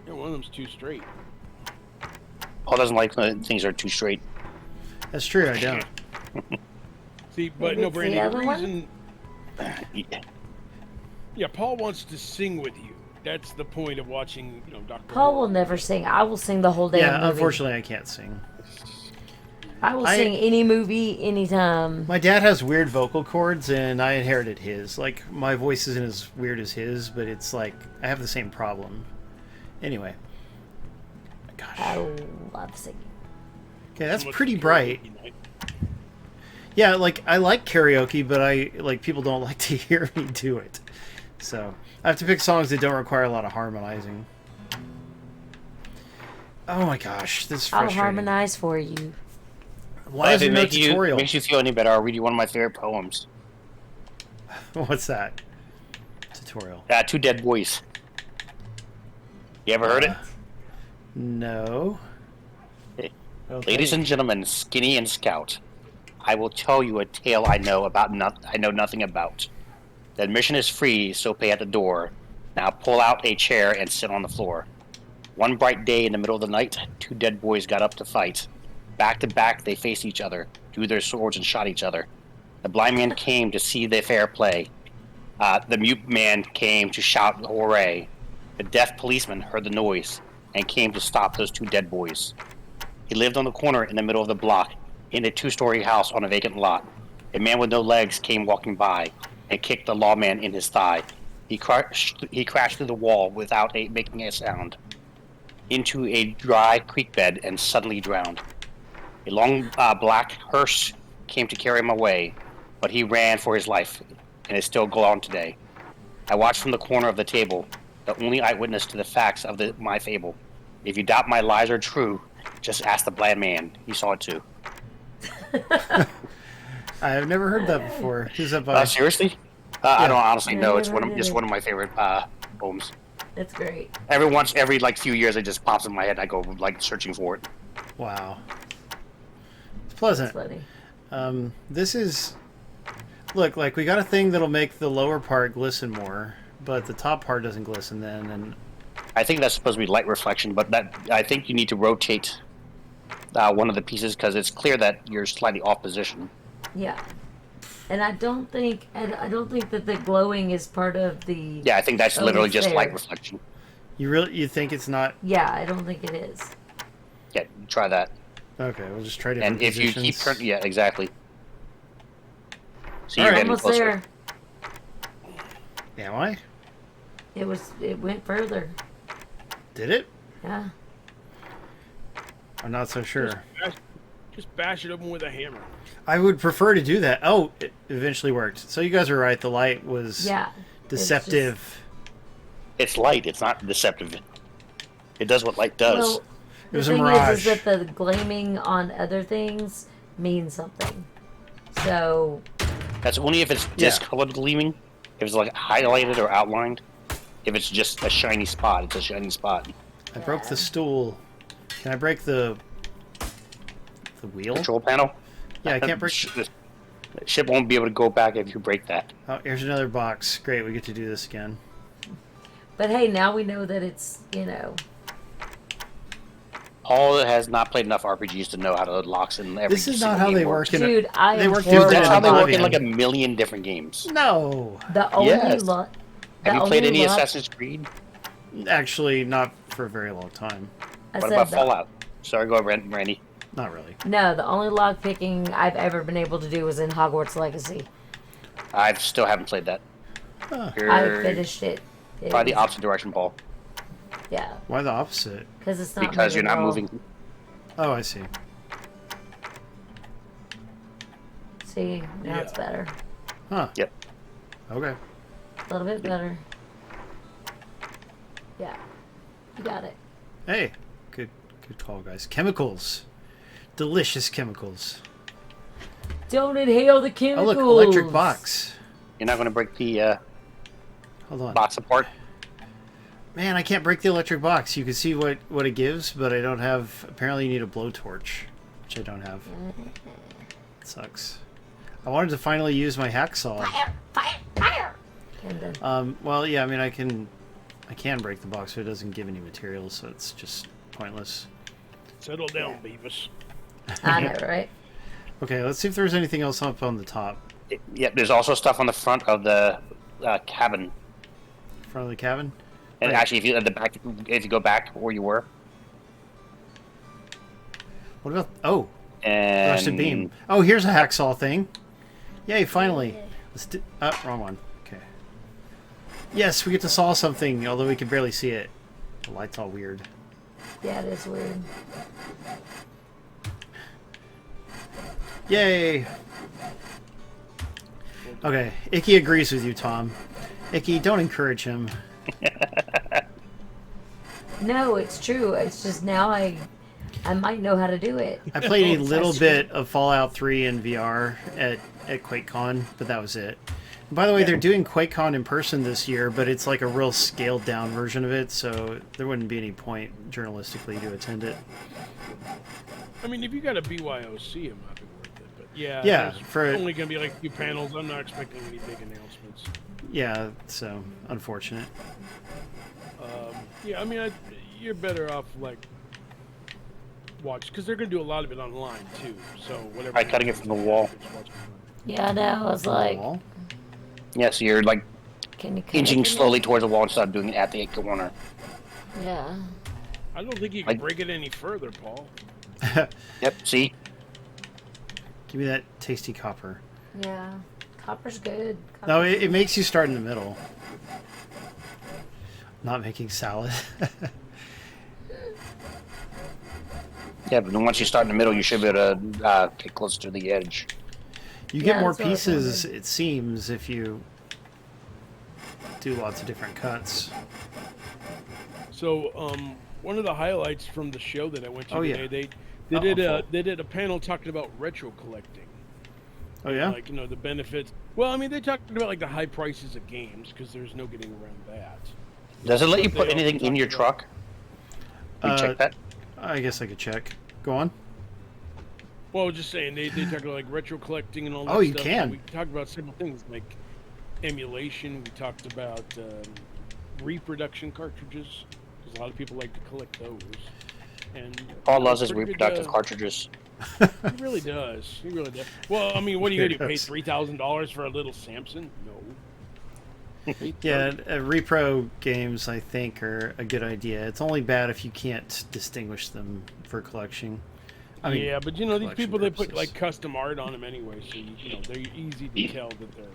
Yeah, one of them's too straight. Paul doesn't like when things are too straight. That's true, I don't. See, but Maybe no, it's the Brandy, the other one? reason. Yeah, Paul wants to sing with you. That's the point of watching, Dr. Paul will never sing. I will sing the whole damn Yeah, movie. unfortunately, I can't sing. I will sing any movie, anytime. My dad has weird vocal cords, and I inherited his. Like, my voice isn't as weird as his, but it's like, I have the same problem. Anyway. Gosh. I love singing. Okay, that's So much pretty karaoke bright. night. Yeah, like, I like karaoke, but people don't like to hear me do it. So, I have to pick songs that don't require a lot of harmonizing. Oh my gosh, this is I'll frustrating. harmonize for you. Why is if there it no tutorial? makes you feel any better, I'll read you one of my favorite poems. What's that? Tutorial. Two Dead Boys. You ever heard it? No. Hey, Okay. Ladies and gentlemen, Skinny and Scout, I will tell you a tale I know nothing about. The admission is free, so pay at the door. Now pull out a chair and sit on the floor. One bright day in the middle of the night, two dead boys got up to fight. Back to back, they faced each other, drew their swords, and shot each other. The blind man came to see the fair play. The mute man came to shout hooray. The deaf policeman heard the noise and came to stop those two dead boys. He lived on the corner in the middle of the block, in a two-story house on a vacant lot. A man with no legs came walking by and kicked the lawman in his thigh. He crashed through the wall without making a sound, into a dry creek bed and suddenly drowned. A long black hearse came to carry him away, but he ran for his life and is still gone today. I watched from the corner of the table, the only eyewitness to the facts of my fable. If you doubt my lies are true, just ask the blind man. He saw it too. I have never heard that before. Who's that by? Seriously? I don't honestly I know. It's never just did. one of my favorite poems. That's great. Every few years, it just pops in my head. I go searching for it. Wow. It's pleasant. That's funny. This is... Look, like, we got a thing that'll make the lower part glisten more, but the top part doesn't glisten then, and... I think that's supposed to be light reflection, but I think you need to rotate one of the pieces because it's clear that you're slightly off position. Yeah. And I don't think that the glowing is part of the. Yeah, I think that's Oh, literally it's just there. light reflection. You think it's not? Yeah, I don't think it is. Yeah, try that. Okay, we'll just try different And if you keep positions. yeah, exactly. So All you're right. getting Almost closer. there. Am I? It went further. Did it? Yeah. I'm not so sure. Just bash it open with a hammer. I would prefer to do that. Oh, it eventually worked. So you guys are right. The light was Yeah. deceptive. It's light. It's not deceptive. It does what light does. Well, It was the a thing mirage. is that the gleaming on other things means something. So, That's only if it's Yeah. discolored gleaming. If it's like highlighted or outlined. If it's just a shiny spot, it's a shiny spot. I broke the stool. Can I break the wheel? Control panel. Yeah, I can't break. The ship won't be able to go back if you break that. Oh, here's another box. Great, we get to do this again. but hey, now we know that it's, Paul has not played enough RPGs to know how to locks in every. This is not single how game they works. work in. dude, I they am work horrible. Dude, that's how they work in Oblivion. like a million different games. No, The only Yes. lo- Have you the played only any luck- Assassin's Creed? actually, not for a very long time. I What said about the- Fallout? Sorry, go ahead, Randy. Not really. No, the only lock picking I've ever been able to do was in Hogwarts Legacy. I still haven't played that. Huh. You're I finished it. It probably the was- opposite direction, Paul. Yeah, Why the opposite? because it's not Because you're not at all. moving. Oh, I see. See, now it's better. Huh. Yep. Okay. A little bit better. Yeah, you got it. Hey, good call, guys. Chemicals, delicious chemicals. Don't inhale the Oh, chemicals. look, electric box. You're not going to break the Hold on. box apart. Man, I can't break the electric box. You can see what it gives, but I don't have. Apparently, you need a blowtorch, which I don't have. It sucks. I wanted to finally use my hacksaw. Fire, fire, fire. And then, Well, yeah. I mean, I can break the box, but it doesn't give any materials, so it's just pointless. Settle down, Beavis. I know, right? Okay, let's see if there's anything else up on the top. Yep, there's also stuff on the front of the cabin. Front of the cabin. And Right. actually, if you go back where you were, What about? Oh, and rusted beam. Oh, here's a hacksaw thing. Yay! Finally. Let's do. Wrong one. Okay. Yes, we get to saw something, although we can barely see it. The light's all weird. Yeah, it is weird. Yay! Okay, Icky agrees with you, Tom. Icky, don't encourage him. No, it's true. It's just now I might know how to do it. I played a Oh, little that's bit of Fallout 3 in VR at QuakeCon, but that was it. And by the way, they're doing QuakeCon in person this year, but it's like a real scaled down version of it, so there wouldn't be any point journalistically to attend it. I mean, if you got a BYOC, it might be worth it. But yeah, Yeah, there's for- only going to be like a few panels. I'm not expecting any big announcements. Yeah, so unfortunate. Yeah, I mean, you're better off like watch because they're going to do a lot of it online too. So whatever. By cutting it from the wall. Just watch it. Yeah, I know. I was like, Wall? Yeah, so you're like can you cut inching it? slowly towards the wall instead of doing it at the corner. Yeah. I don't think you can Like- break it any further, Paul. Yep, see? Give me that tasty copper. Yeah. Copper's good. No, Copper's it makes you start in the middle. Not making salad. Yeah, but then once you start in the middle, you should be able to get closer to the edge. You get Yeah, more that's what I was pieces, it seems, if you do lots of different cuts. So, one of the highlights from the show that I went to Oh, yeah. today, Oh, full. they did a panel talking about retro collecting. Oh, yeah? Like, the benefits. Well, I mean, they talked about like the high prices of games because there's no getting around that. Does it let you They put also anything in talked your about- truck? You check that? I guess I could check. Go on. Well, I was just saying they talked about like retro collecting and all that Oh, you stuff. can. We talked about several things like emulation. We talked about reproduction cartridges because a lot of people like to collect those. And Paul loves his pretty good, reproductive cartridges. He really does. He really does. Well, I mean, what are you gonna do? Pay Yes. $3,000 for a little Samson? No. Yeah, repro games, I think, are a good idea. It's only bad if you can't distinguish them for collection. I mean, yeah, but you know, these collection people, they put purposes. like custom art on them anyway, so you know they're easy to tell that they're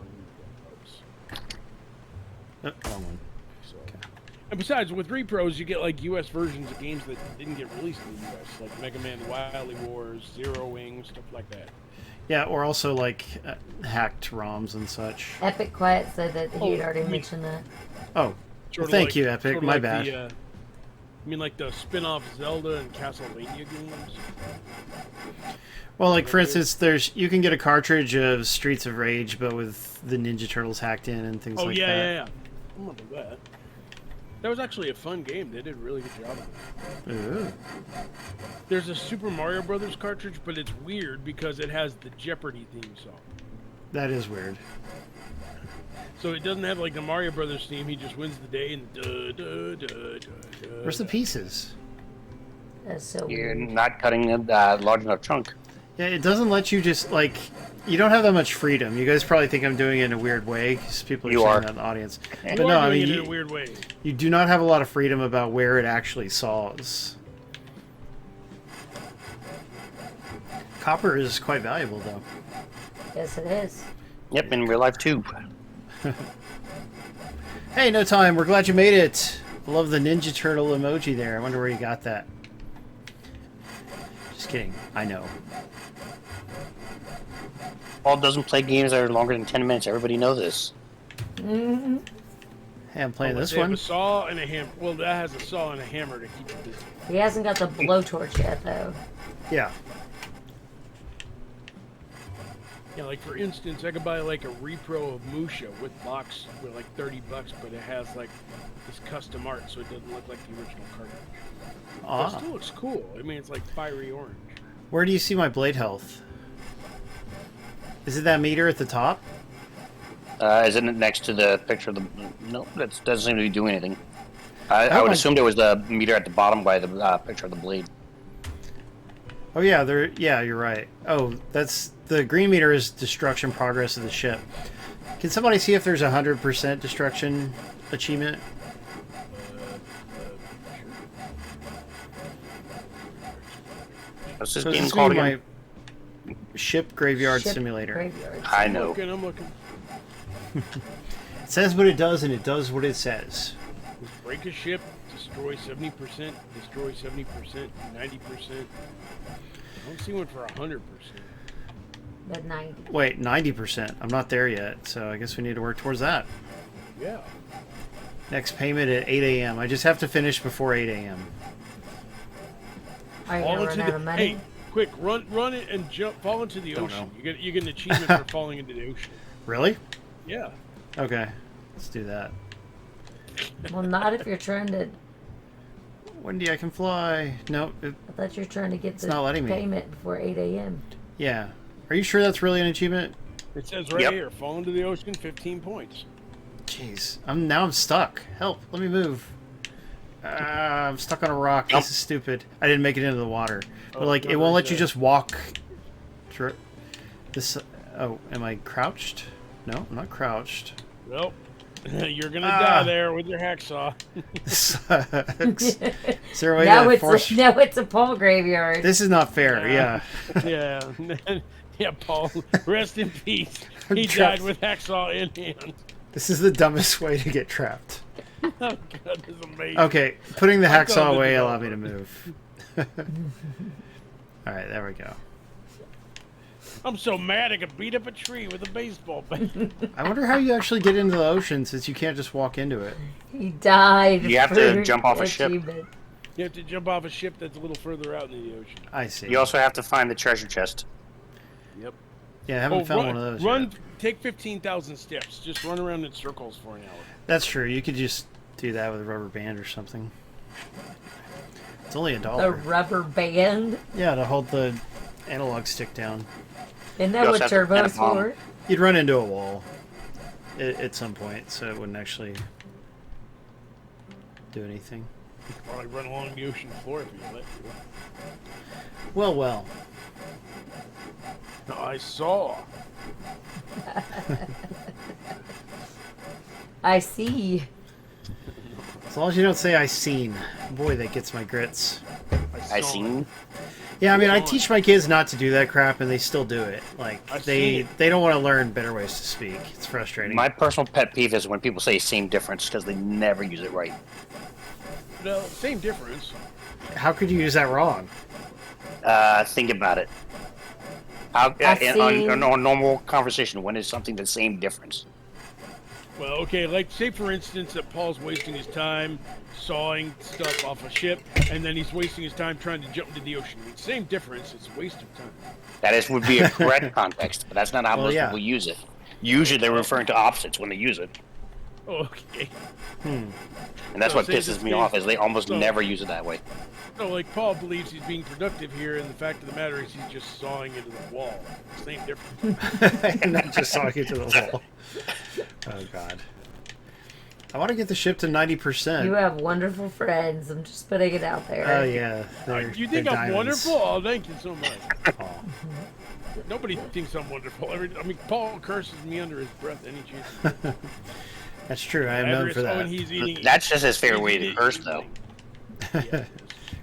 repros. Wrong one. So. And besides, with repros, you get like U.S. versions of games that didn't get released in the U.S., like Mega Man Wily Wars, Zero Wing, stuff like that. Yeah, or also like hacked ROMs and such. Epic Quiet said that he'd already you mean- mentioned that. Oh, Sort of thank like- you, Epic. sort of My like bad. The, I mean, like the spin-off Zelda and Castlevania games. Well, like for instance, you can get a cartridge of Streets of Rage, but with the Ninja Turtles hacked in and things Oh like yeah, that. yeah. I remember that. That was actually a fun game. They did a really good job of it. Ooh. There's a Super Mario Brothers cartridge, but it's weird because it has the Jeopardy theme song. That is weird. So it doesn't have like the Mario Brothers theme. He just wins the day and Where's the pieces? That's so You're weird. not cutting a large enough chunk. Yeah, it doesn't let you just like. You don't have that much freedom. You guys probably think I'm doing it in a weird way because people are You saying are. that in the audience. You But are no, I doing mean it in a weird way. you do not have a lot of freedom about where it actually saws. Copper is quite valuable, though. Yes, it is. Yep, in real life too. Hey, no time. We're glad you made it. I love the Ninja Turtle emoji there. I wonder where you got that. Just kidding. I know. Paul doesn't play games that are longer than 10 minutes. Everybody knows this. Mm-hmm. Hey, I'm playing Oh, this they have one. a saw and a hammer. Well, that has a saw and a hammer to keep it busy. He hasn't got the blowtorch yet, though. Yeah. Yeah, like for instance, I could buy like a repro of Musha with box for like $30, but it has like this custom art, so it doesn't look like the original cartridge. But it Ah. still looks cool. I mean, it's like fiery orange. Where do you see my blade health? Is it that meter at the top? Isn't it next to the picture of the... No, that doesn't seem to be doing anything. I Oh would my- assume there was the meter at the bottom by the picture of the blade. Oh yeah, there. Yeah, you're right. Oh, that's the green meter is destruction progress of the ship. Can somebody see if there's 100% destruction achievement? What's this So game this called is again? my ship graveyard Ship simulator. Graveyard. I know. I'm looking. It says what it does and it does what it says. Break a ship, destroy 70%, destroy 70%, 90%. I don't see one for 100%. But 90. Wait, 90%. I'm not there yet, so I guess we need to work towards that. Yeah. Next payment at 8 a.m. I just have to finish before 8 a.m. Are you Fall gonna run into out the of money? hey, quick, run it and jump, fall into the Don't ocean. know. You get an achievement for falling into the ocean. Really? Yeah. Okay, let's do that. Well, not if you're trying to. Wendy, I can fly. No, I thought you were trying to get the not letting me. payment before 8 a.m. yeah. Are you sure that's really an achievement? It says right Yep. here, fall into the ocean, 15 points. Jeez, I'm stuck. Help! Let me move. I'm stuck on a rock. Nope. This is stupid. I didn't make it into the water. But Oh, like, it no, won't let there's you a- just walk through this. Oh, am I crouched? No, I'm not crouched. Well, you're gonna Ah. die there with your hacksaw. This sucks. Is there a way now to it's force? now it's a Paul graveyard. This is not fair. Yeah. Yeah. Yeah, Paul, rest in peace. I'm He trapped. died with hacksaw in hand. This is the dumbest way to get trapped. Oh, God, this is amazing. Okay, putting the I thought hacksaw it away was allowed me to over. move. All right, there we go. I'm so mad I could beat up a tree with a baseball bat. I wonder how you actually get into the ocean since you can't just walk into it. He died. You have to for jump off a ship. achievement. You have to jump off a ship that's a little further out in the ocean. I see. You also have to find the treasure chest. Yep. Yeah, I haven't found one of those Run, yet. take 15,000 steps. Just run around in circles for an hour. That's true. You could just do that with a rubber band or something. It's only A $1. rubber band. Yeah, to hold the analog stick down. Isn't You that also what have to plant turbo's a bomb. for? You'd run into a wall at some point, so it wouldn't actually do anything. Probably run along the ocean floor if you let to. Well, well. I saw. I see. As long as you don't say I seen. Boy, that gets my grits. I seen. Yeah, I mean, I teach my kids not to do that crap, and they still do it. Like, they don't want to learn better ways to speak. It's frustrating. My personal pet peeve is when people say same difference because they never use it right. No, same difference. How could you use that wrong? Think about it. How, on a normal conversation, when is something the same difference? Well, okay, like say for instance that Paul's wasting his time sawing stuff off a ship, and then he's wasting his time trying to jump into the ocean. I mean, same difference. It's a waste of time. That would be a correct context, but that's not how most people use it. Usually they're referring to opposites when they use it. Okay. And that's what pisses me off, is they almost never use it that way. No, like Paul believes he's being productive here, and the fact of the matter is he's just sawing into the wall. Same difference. Not just sawing into the wall. Oh, God. I want to get the ship to 90%. You have wonderful friends. I'm just putting it out there. Oh, yeah. You think I'm diamonds. wonderful? Oh, thank you so much. Oh. Nobody thinks I'm wonderful. I mean, Paul curses me under his breath any chance. That's true. I am known for that. That's just his favorite way to curse, though.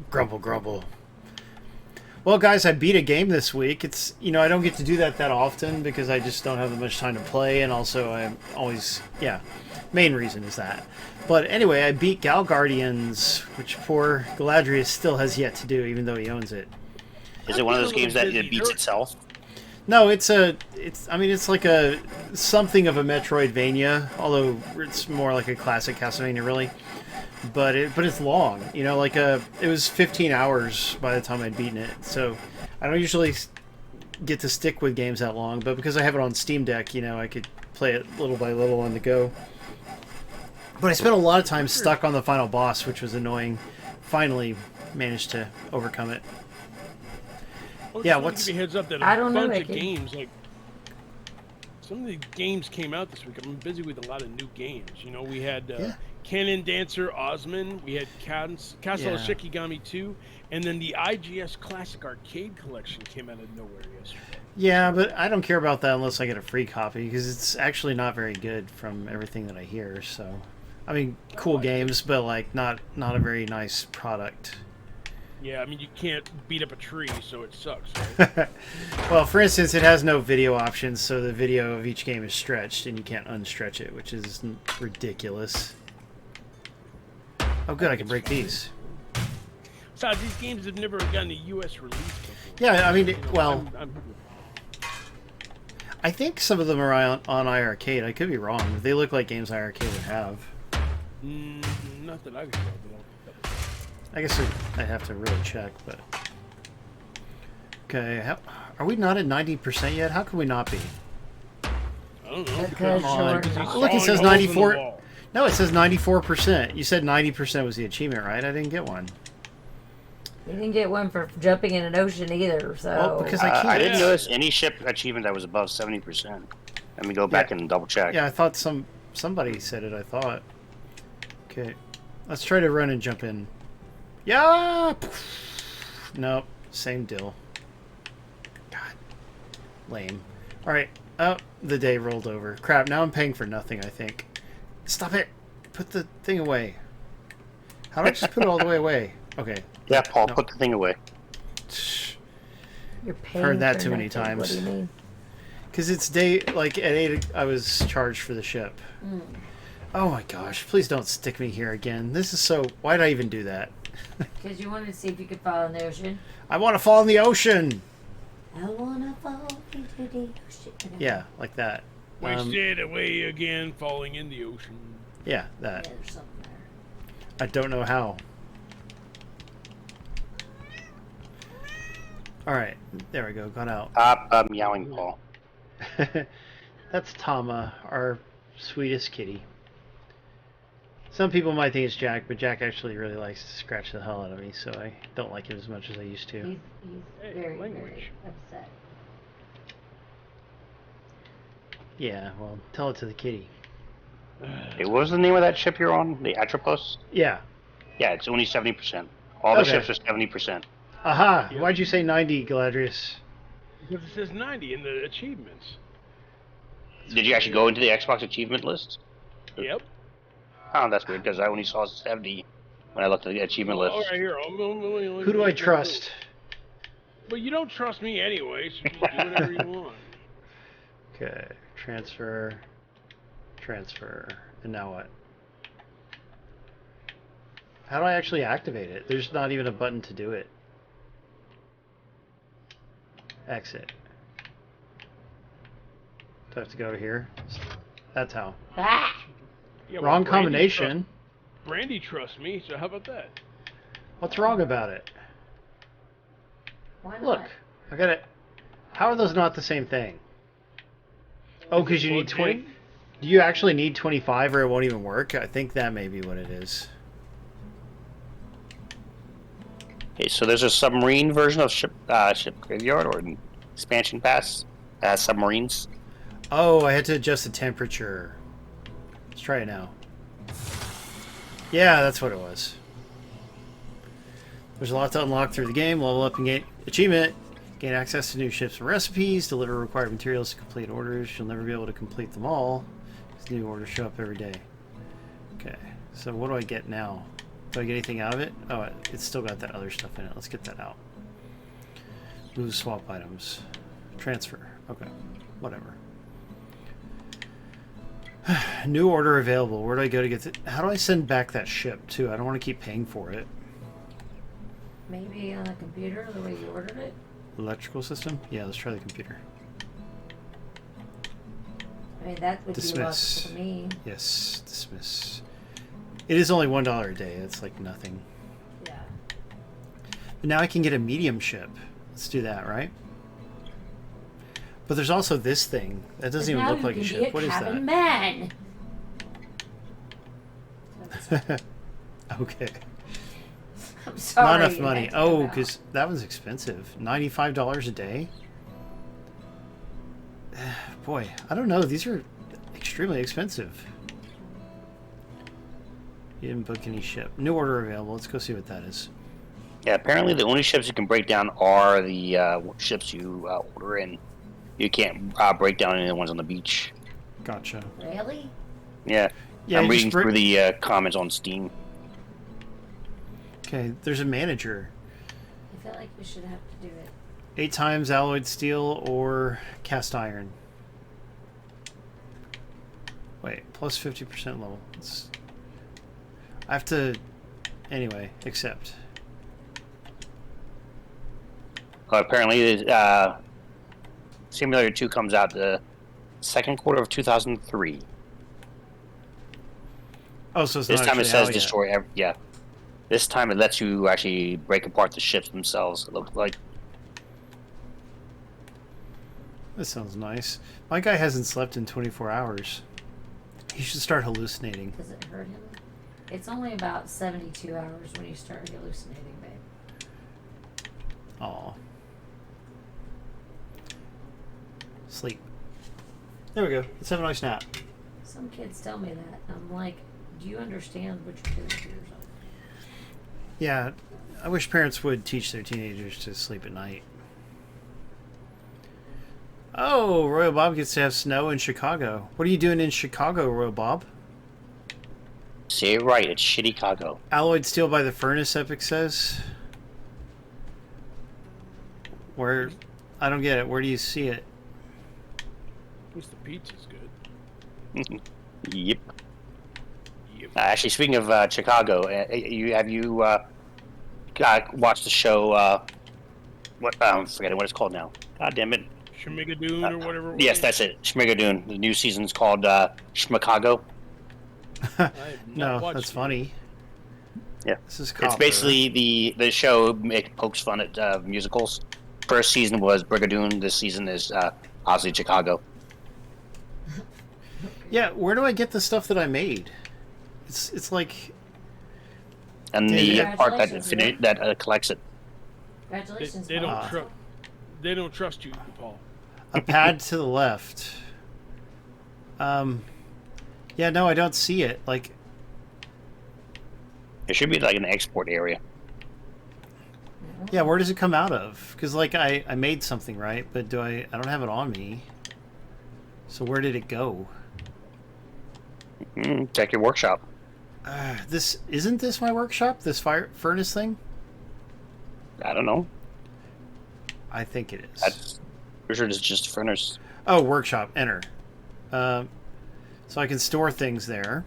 Grumble, grumble. Well, guys, I beat a game this week. It's, I don't get to do that often because I just don't have that much time to play, and also I'm always, main reason is that. But anyway, I beat Gal Guardians, which poor Galadrius still has yet to do, even though he owns it. Is it one of those games that it beats itself? No, it's like a something of a Metroidvania, although it's more like a classic Castlevania, really. But it's long, it was 15 hours by the time I'd beaten it. So I don't usually get to stick with games that long, but because I have it on Steam Deck, I could play it little by little on the go. But I spent a lot of time stuck on the final boss, which was annoying. Finally managed to overcome it. Well, Yeah, what's give you a heads up that I don't know, bunch of Ricky. games, like some of the games came out this week. I'm busy with a lot of new games. We had Cannon Dancer Osman, we had Castle of Shikigami 2, and then the IGS Classic Arcade Collection came out of nowhere yesterday. Yeah, but I don't care about that unless I get a free copy, because it's actually not very good from everything that I hear. So, I mean, cool games, but like not a very nice product. Yeah, I mean, you can't beat up a tree, so it sucks, right? Well, for instance, it has no video options, so the video of each game is stretched, and you can't unstretch it, which is ridiculous. Oh, good, I can break these. Besides, these games have never gotten a U.S. release before. Yeah, I mean, well, I'm I think some of them are on iArcade. I could be wrong. They look like games iArcade would have. Not that I can tell, but I guess I'd have to really check, but... Okay, are we not at 90% yet? How can we not be? I don't know. Because Come on. you're Look, it says Sawing holes in the 94. wall. No, it says 94%. You said 90% was the achievement, right? I didn't get one. You didn't get one for jumping in an ocean either, so... Well, because I can't. I didn't notice any ship achievement that was above 70%. Let me go back and double check. Yeah, I thought somebody said it, I thought. Okay. Let's try to run and jump in. Yeah! Nope. Same deal. God. Lame. Alright. Oh, the day rolled over. Crap, now I'm paying for nothing, I think. Stop it! Put the thing away. How do I just put it all the way away? Okay. Yeah, Paul, No. put the thing away. You're paying Heard that for too many nothing. times. What do you mean? Because it's like at 8 I was charged for the ship. Oh my gosh, please don't stick me here again. This is so... Why'd I even do that? Because you wanted to see if you could fall in the ocean. I want to fall in the ocean! I wanna fall into the ocean. Yeah, like that. Wasted away again, falling in the ocean. Yeah, that. Yeah, there's something there. I don't know how. Alright, there we go, got out. Stop meowing, Paul. That's Tama, our sweetest kitty. Some people might think it's Jack, but Jack actually really likes to scratch the hell out of me, so I don't like him as much as I used to. He's Hey, very, very language. upset. Yeah, well, tell it to the kitty. Hey, what was the name of that ship you're on? The Atropos? Yeah. Yeah, it's only 70%. All the Okay. ships are 70%. Aha! Why'd you say 90, Galadrius? Because it says 90 in the achievements. Did you actually go into the Xbox achievement list? Yep. Oh, that's weird because I only saw 70 when I looked at the achievement list. All right, here. Who do I trust? But you don't trust me anyway, so just do whatever you want. Okay, transfer, and now what? How do I actually activate it? There's not even a button to do it. Exit. Do I have to go over here? That's how. Ah! Yeah, Wrong combination. Brandy trusts me, so how about that? What's wrong about it? Why not? Look, I got it. How are those not the same thing? Oh, because you need Plugged 20. in? Do you actually need 25 or it won't even work? I think that may be what it is. Okay, so there's a submarine version of ship graveyard or an expansion pass submarines. Oh, I had to adjust the temperature. Let's try it now. Yeah, that's what it was. There's a lot to unlock through the game. Level up and gain achievement. Gain access to new ships and recipes. Deliver required materials to complete orders. You'll never be able to complete them all, because new orders show up every day. Okay, so what do I get now? Do I get anything out of it? Oh, it's still got that other stuff in it. Let's get that out. Move swap items. Transfer. Okay, whatever. New order available. Where do I go to get it? How do I send back that ship, too? I don't want to keep paying for it. Maybe on the computer, the way you ordered it? Electrical system? Yeah, let's try the computer. I mean, that would Dismiss. be logical to me. Yes, dismiss. It is only $1 a day. It's like nothing. Yeah. But now I can get a medium ship. Let's do that, right? But there's also this thing. That doesn't even look like a ship. What is that? Man. Okay. I'm sorry. Not enough you money. had to Oh, come out. because that one's expensive. $95 a day? Boy, I don't know. These are extremely expensive. You didn't book any ship. New order available. Let's go see what that is. Yeah, apparently the only ships you can break down are the ships you order in. You can't break down any of the ones on the beach. Gotcha. Really? Yeah, Yeah, I'm you just reading through the comments on Steam. Okay, there's a manager. I feel like we should have to do it. 8 times alloyed steel or cast iron. Wait, plus 50% level. I have to... Anyway, accept. Apparently, Simulator 2 comes out the second quarter of 2003. Oh, so it's This not time it actually says out yet. destroy every... Yeah. This time it lets you actually break apart the ships themselves, it looks like. This sounds nice. My guy hasn't slept in 24 hours. He should start hallucinating. Does it hurt him? It's only about 72 hours when you start hallucinating, babe. Aw. Sleep. There we go. Let's have a nice nap. Some kids tell me that. I'm like, do you understand what you're doing to yourself? Yeah, I wish parents would teach their teenagers to sleep at night. Oh, Royal Bob gets to have snow in Chicago. What are you doing in Chicago, Royal Bob? Say it right, it's shitty Chicago. Alloyed steel by the furnace, Epic says. Where? I don't get it. Where do you see it? At least the pizza's good. Yep. Yep. Actually, speaking of Chicago, have you watched the show? I'm forgetting what it's called now. God damn it! Shmigadoon or whatever. It Yes, was. that's it. Schmigadoon. The new season's called Schmicago. I have not No, watched that's it. funny. Yeah. This is It's copper. basically the show pokes fun at musicals. First season was Brigadoon. This season is obviously Chicago. Yeah, where do I get the stuff that I made? It's like And Yeah, the part that Congratulations, collects it. Congratulations. They Bob. don't they don't trust you, Paul. a pad to the left. Yeah, no, I don't see it. Like, It should be like an export area. yeah, where does it come out of? Because like I made something, right? But I don't have it on me. So where did it go? Check your workshop. This isn't this my workshop? This fire furnace thing? I don't know. I think it is. That's for sure. It's just furnace. Oh, workshop. Enter. So I can store things there.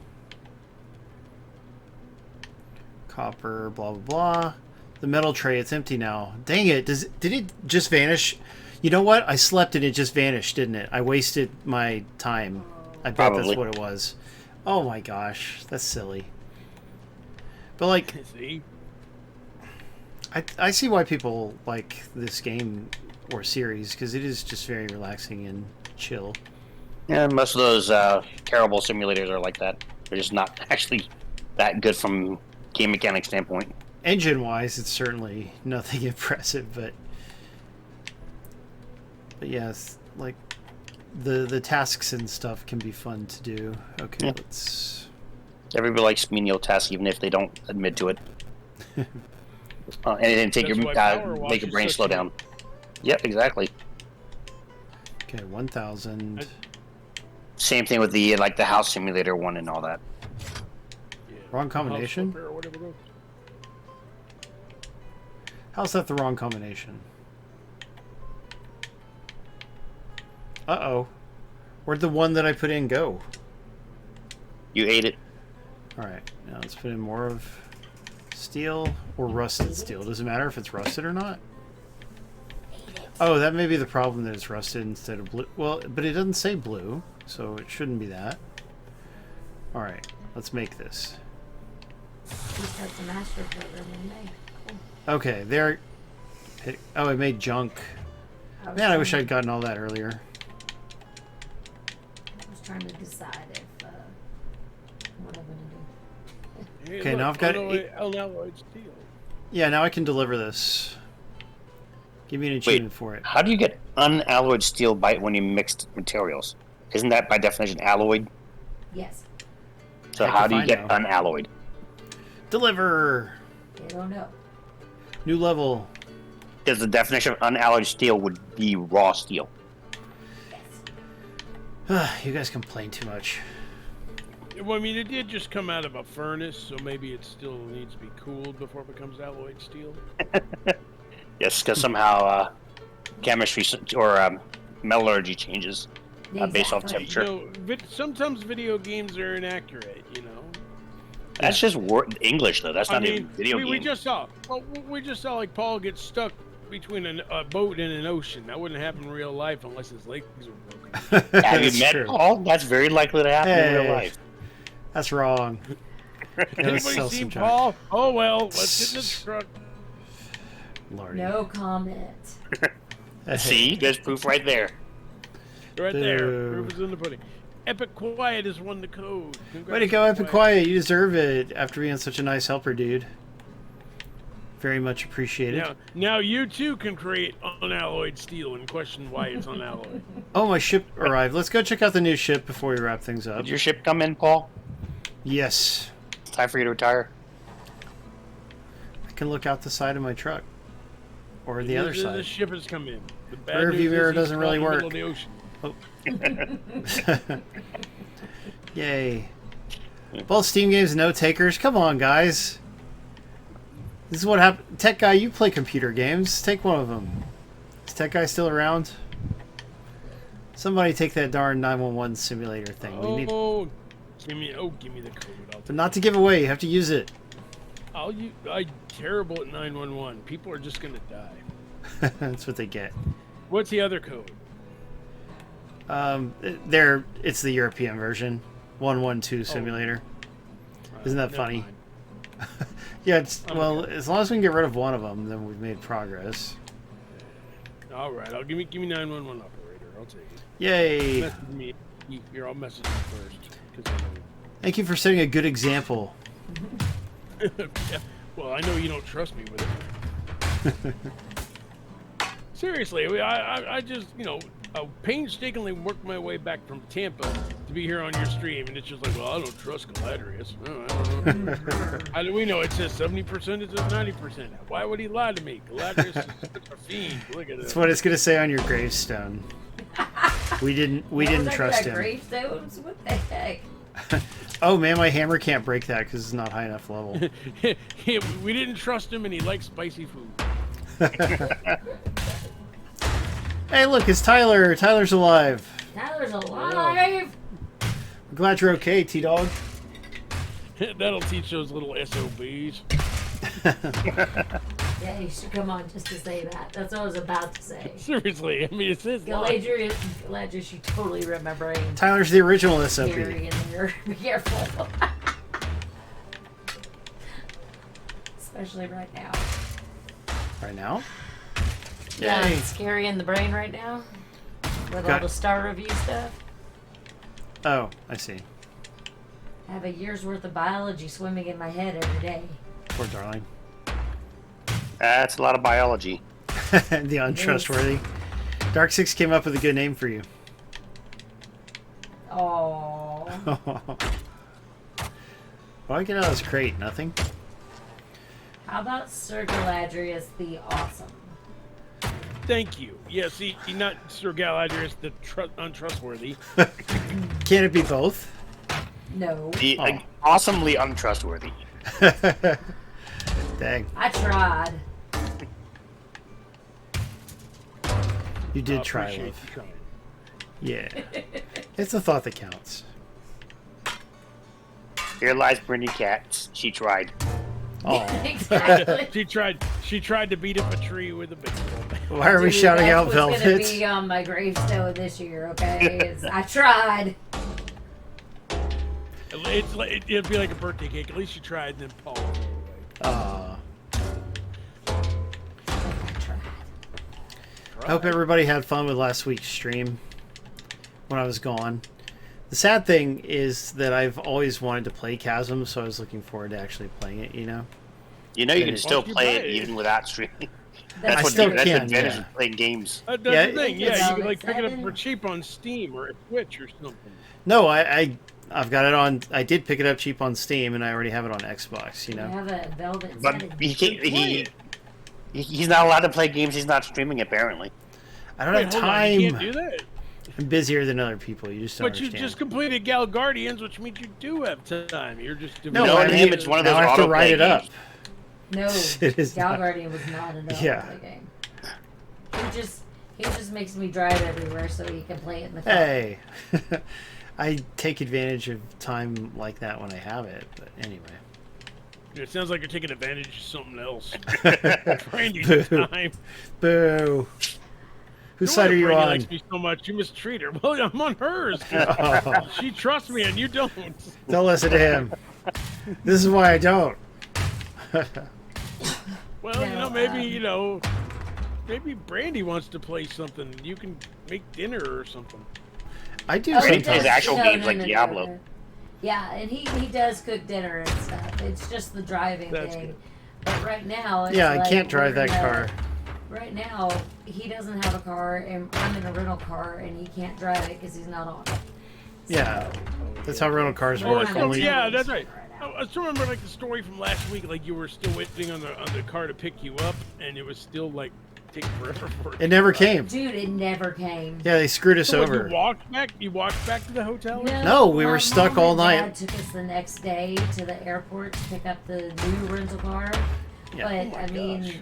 Copper, blah, blah, blah. The metal tray, it's empty now. Dang it. Did it just vanish? You know what? I slept and it just vanished, didn't it? I wasted my time. I bet Probably. that's what it was. Oh my gosh. That's silly. But like, See? I see why people like this game or series, because it is just very relaxing and chill. Yeah, most of those terrible simulators are like that. They're just not actually that good from game mechanic standpoint. Engine-wise, it's certainly nothing impressive, but yes, like the tasks and stuff can be fun to do. Okay, Yeah. let's. Everybody likes menial tasks, even if they don't admit to it. And it didn't take That's your why Power Wash make your is brain such slow a- down. Yep, exactly. Okay, 1,000. Same thing with the the house simulator one and all that. Yeah. Wrong combination? House flipper or whatever those- How's that the wrong combination? Uh-oh. Where'd the one that I put in go? You ate it. Alright, now let's put in more of steel or rusted steel. Does it matter if it's rusted or not? Oh, that may be the problem, that it's rusted instead of blue. Well, but it doesn't say blue, so it shouldn't be that. Alright, let's make this. He starts a master program in May. Cool. Okay, there. Oh, it made junk. was Man, I wish trying- I'd gotten all that earlier. I was trying to decide if what I'm gonna do. Hey, Okay, look, now I've got unalloyed steel. Yeah, now I can deliver this. Give me an achievement for it. How do you get unalloyed steel when you mixed materials? Isn't that by definition alloyed? Yes. So Heck how if do you I get know. unalloyed? Deliver! They don't know. New level. Because the definition of unalloyed steel would be raw steel. Yes. You guys complain too much. Well, I mean, it did just come out of a furnace, so maybe it still needs to be cooled before it becomes alloyed steel. Yes, because somehow chemistry or metallurgy changes based off Exactly. temperature. You know, sometimes video games are inaccurate, you know. That's just English, though. That's not even video we game. just saw. Well, we just saw like Paul get stuck between a boat and an ocean. That wouldn't happen in real life unless his legs were broken. Have That's you met true. Paul? That's very likely to happen in Hey. real life. That's wrong. Anybody sell seen some junk. Paul? Oh well, let's get in this truck. Lordy. No comment. See, there's proof right there. Right there. Boo. Proof is in the pudding. Epic Quiet has won the code. Way to go, Epic Quiet. You deserve it after being such a nice helper, dude. Very much appreciated. Now you too can create unalloyed steel and question why it's unalloyed. Oh, my ship arrived. Let's go check out the new ship before we wrap things up. Did your ship come in, Paul? Yes. It's time for you to retire. I can look out the side of my truck. Or the other The side. ship has come in. The bad Rear news view is mirror he's doesn't really caught in the work. middle of the ocean. Yay. Both Steam games, no takers. Come on, guys. This is what happened. Tech Guy, you play computer games. Take one of them. Is Tech Guy still around? Somebody take that darn 911 simulator thing. We need, Give me the code. but not to give away. You have to use it. I'm terrible at 911. People are just gonna die. That's what they get. What's the other code? It's the European version. 112 simulator. Isn't that Never funny? mind. Yeah, it's, well, as long as we can get rid of one of them, then we've made progress. All right, I'll give me 911 operator. I'll take it. Yay! Message me. Here, I'll message you first. 'Cause I know. Thank you for setting a good example. Yeah, well, I know you don't trust me with it. Seriously, I just, I painstakingly worked my way back from Tampa to be here on your stream, and it's just like, well, I don't trust Galadrius. Oh, I don't know. How do we know it says 70%? It says 90%. Why would he lie to me? Galadrius is such a fiend. Look at That's it. what it's gonna say on your gravestone. We didn't trust him. Gravestones? What the heck? Oh man, my hammer can't break that because it's not high enough level. We didn't trust him, and he likes spicy food. Hey, look, it's Tyler. Tyler's alive. Tyler's alive. I'm glad you're okay, T-Dog. That'll teach those little SOBs. Yeah, you should come on just to say that. That's what I was about to say. Seriously, I mean, it's his life. Galadrius, you totally remembering. Tyler's the original SOB. Gary in there. Be careful. Especially right now. Right now? Yeah, Yay. it's scary in the brain right now. With all Got- the star review stuff. Oh, I see. I have a year's worth of biology swimming in my head every day. Poor darling. That's a lot of biology. The untrustworthy. Dark Six came up with a good name for you. Oh. What do I get out of this crate? Nothing? How about Sir Galadrius the Awesome? Thank you. Yeah, see, not Sir Galadrius, the untrustworthy. Can't it be both? No. The Oh. awesomely untrustworthy. Dang. I tried. You did I try, appreciate love. you trying. Yeah. It's the thought that counts. Here lies Brandykatz. She tried. Oh. Exactly. She tried to beat up a tree with a baseball bat. Why are we Dude, shouting that's out what's gonna Velvet? be on my gravestone this year, okay? I tried. It'd be like a birthday cake. At least you tried, then Paul. Aw. I tried. I hope everybody had fun with last week's stream when I was gone. The sad thing is that I've always wanted to play Chasm, so I was looking forward to actually playing it, you know? You know you can Why still don't you play play it it? even without streaming. That's I That's still what that's the can, advantage yeah. of playing games. That's Yeah, the thing. it's Yeah, you about can like pick it up 7. for cheap on Steam or Twitch or something. No, I've got it on. I did pick it up cheap on Steam, and I already have it on Xbox, you I know? have a velvet But setting. he's not allowed to play games he's not streaming, apparently. I don't Wait, have hold on, time. you can't do that. I'm busier than other people. You just don't But you understand. just completed Gal Guardians, which means you do have time. You're just No, No, I to mean, him, it's one of now those I have to autoplay write it up. games. No, It is Gal not. Guardian was not an Yeah. autoplay game. He just makes me drive everywhere so he can play it in the car. Hey. I take advantage of time like that when I have it, but anyway. It sounds like you're taking advantage of something else. Boo. Brandy's time. Boo. Whose No side wonder are you Brandy on? likes me so much. You mistreat her. Well, I'm on hers. Oh, She trusts me and you don't. don't listen to him. This is why I don't. Well, No, maybe Brandy wants to play something. You can make dinner or something. I do Oh, he Brandy sometimes. plays actual games like Diablo. no. Yeah, and he does cook dinner and stuff. It's just the driving That's thing. good. But right now, it's Yeah, I like can't drive we're that car. Right now, he doesn't have a car, and I'm in a rental car, and he can't drive it because he's not on it. Yeah, that's how rental cars Oh, work. kind of Only yeah, that's right. now. I still remember like the story from last week. Like you were still waiting on the car to pick you up, and it was still like taking forever for it never came. Dude, it never came. Yeah, they screwed us So what, over. You walked back to the hotel. No, we were my stuck mom all and night. Dad took us the next day to the airport to pick up the new rental car. Yeah. But Oh my I mean, gosh.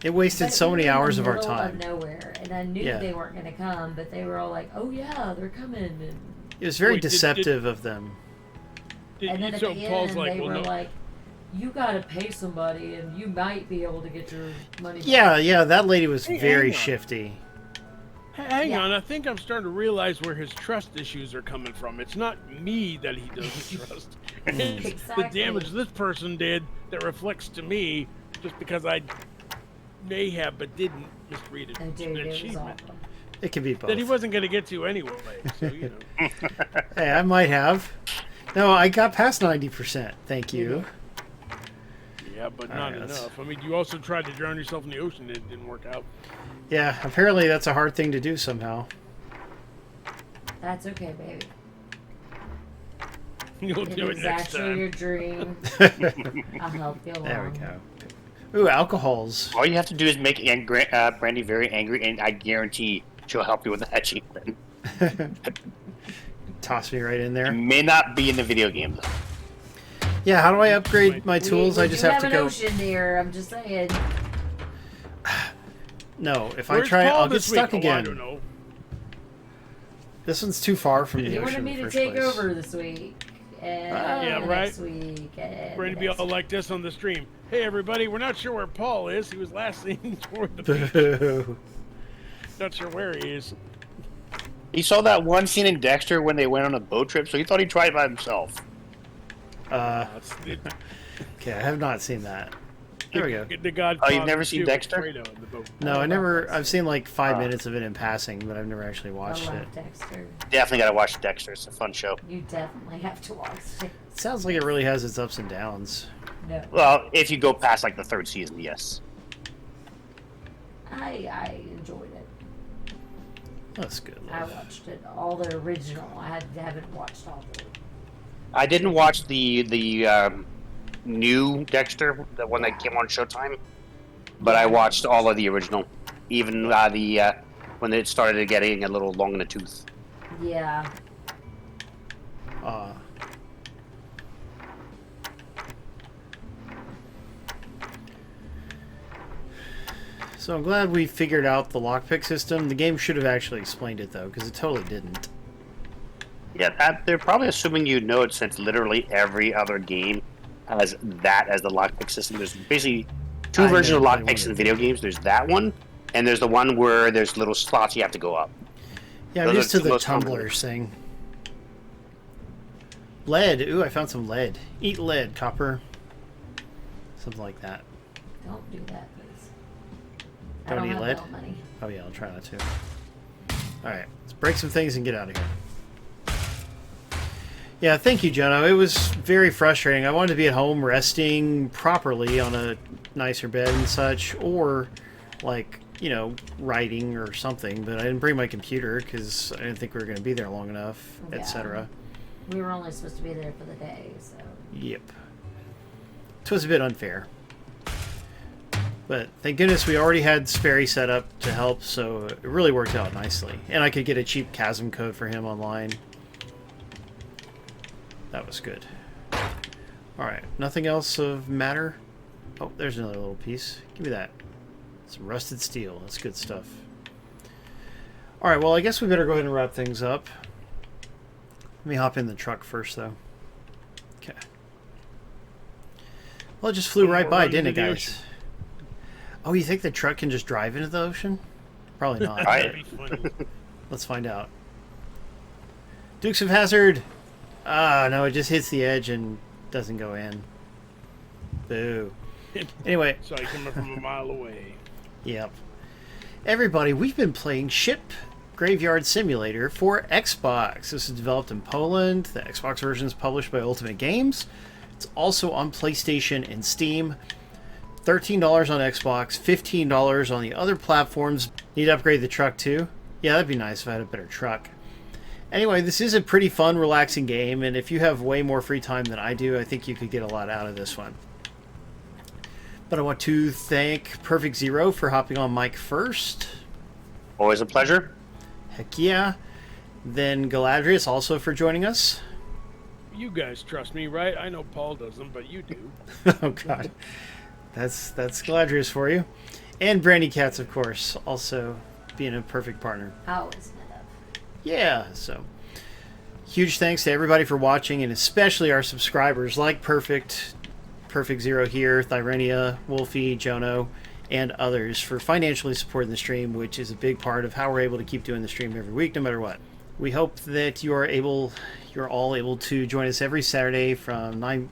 It wasted but so we many were in the hours of our middle time. nowhere, and I knew Yeah. they weren't going to come, but they were all like, "Oh yeah, they're coming." And It was very Wait, did- deceptive of them. then at So the Paul's end, like, they well, were no. like, "You got to pay somebody, and you might be able to get your money." back." Yeah, that lady was Hey, very hang on. shifty. Hang Yeah. on, I think I'm starting to realize where his trust issues are coming from. It's not me that he doesn't trust. It's Exactly. the damage this person did that reflects to me just because I may have but didn't misread it. Oh, dude, an it was achievement awful. It could be both. that he wasn't going to get to anyway. So, you know. Hey, I might have. No, I got past 90%. Thank you. Yeah, but All not right, that's- enough. I mean, you also tried to drown yourself in the ocean. It didn't work out. Yeah, apparently that's a hard thing to do somehow. That's okay, baby. You'll It do it is next actually time. your dream. I'll help you along. There we go. Ooh, alcohols. All you have to do is make Brandy very angry, and I guarantee she'll help you with that achievement. Toss me right in It there. may not be in the video game, though. Yeah, how do I upgrade my tools? I just have to an go. ocean here. I'm just saying. No, if I Where's try, Paul I'll get this week? stuck Oh, I again. don't know. This one's too far from the You ocean. wanted in me the to first take place. over this week. And Yeah, the right. next week. And We're going to the be next all week. like this on the stream. Hey, everybody, we're not sure where Paul is. He was last seen toward the beach. Boo. Not sure where he is. He saw that one scene in Dexter when they went on a boat trip, so he thought he'd try it by himself. Okay, I have not seen that. There we go. The God Oh, you've never seen Dexter? No, I never. I've seen like 5 Ah. minutes of it in passing, but I've never actually I watched it. love Dexter. Definitely got to watch Dexter. It's a fun show. You definitely have to watch it. It sounds like it really has its ups and downs. No. Well, if you go past like the third season, yes. I enjoyed it. That's good. I Love. watched it, all the original. Haven't watched all the. I didn't watch the new Dexter, the one that came on Showtime, but I watched all of the original, even the when it started getting a little long in the tooth. Yeah. So I'm glad we figured out the lockpick system. The game should have actually explained it though, because it totally didn't. Yeah, they're probably assuming you know it since literally every other game has that as the lockpick system. There's basically two I versions of never played lockpicks one in of video games. There's that one, and there's the one where there's little slots you have to go up. Yeah, I'm Those used are to the the most common tumblers thing. Lead. Ooh, I found some lead. Eat lead, copper. Something like that. Don't do that, please. I Don't don't eat have lead? that money. Oh yeah, I'll try not to. Alright, let's break some things and get out of here. Yeah, thank you, Jono. It was very frustrating. I wanted to be at home resting properly on a nicer bed and such, or like, you know, writing or something, but I didn't bring my computer because I didn't think we were going to be there long enough, Yeah. etc. We were only supposed to be there for the day, so. Yep. It was a bit unfair. But thank goodness we already had Sperry set up to help, so it really worked out nicely. And I could get a cheap chasm code for him online. That was good. Alright, nothing else of matter? Oh, there's another little piece. Give me that. Some rusted steel. That's good stuff. Alright, well, I guess we better go ahead and wrap things up. Let me hop in the truck first, though. Okay. Well, it just flew right by, didn't it, guys? Oh, you think the truck can just drive into the ocean? Probably not. Right. Let's find out. Dukes of Hazzard! Ah, no, it just hits the edge and doesn't go in. Boo. Anyway. So I come from a mile away. Yep. Everybody, we've been playing Ship Graveyard Simulator for Xbox. This is developed in Poland. The Xbox version is published by Ultimate Games. It's also on PlayStation and Steam. $13 on Xbox, $15 on the other platforms. Need to upgrade the truck too? Yeah, that'd be nice if I had a better truck. Anyway, this is a pretty fun, relaxing game, and if you have way more free time than I do, I think you could get a lot out of this one. But I want to thank Perfect Zero for hopping on mic first. Always a pleasure. Heck yeah. Then Galadrius also for joining us. You guys trust me, right? I know Paul doesn't, but you do. Oh god. That's Galadrius for you. And Brandykatz, of course, also being a perfect partner. How is it up? Yeah, so huge thanks to everybody for watching, and especially our subscribers like Perfect Zero here, Thyrenia, Wolfie, Jono, and others for financially supporting the stream, which is a big part of how we're able to keep doing the stream every week, no matter what. We hope that you're all able to join us every Saturday from 9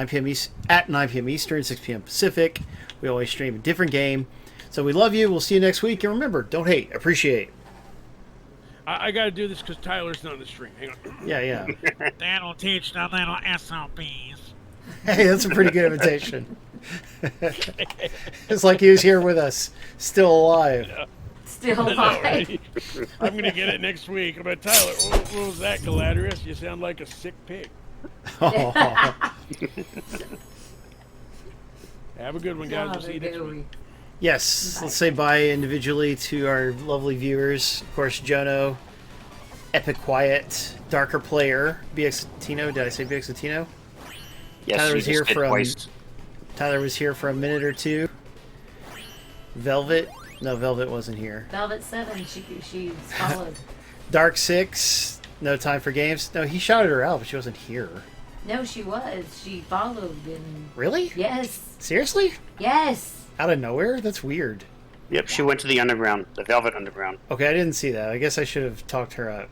p.m. at 9 p.m. Eastern, 6 p.m. Pacific. We always stream a different game. So we love you. We'll see you next week. And remember, don't hate, appreciate. I got to do this because Tyler's not on the stream. Hang on. Yeah. That'll teach the little SOBs. Hey, that's a pretty good invitation. It's like he was here with us, still alive. Yeah. Still I know, alive. right? I'm going to get it next week. But Tyler, what was that, Galadrius? You sound like a sick pig. Oh. Have a good one, guys. We'll see you next week. Yes, Bye. let's say bye individually to our lovely viewers. Of course, Jono, Epic Quiet, Darker Player, BX Latino. Did I say BX Latino? Yes, Tyler you was just here did from- twice. Tyler was here for a minute or two. Velvet. No, Velvet wasn't here. Velvet 7, she's followed. Dark 6. No Time for Games. No, he shouted her out, but she wasn't here. No, she was. She followed and... Really? Yes. Seriously? Yes. Out of nowhere? That's weird. Yep, she went to the underground, the Velvet Underground. Okay, I didn't see that. I guess I should have talked her up.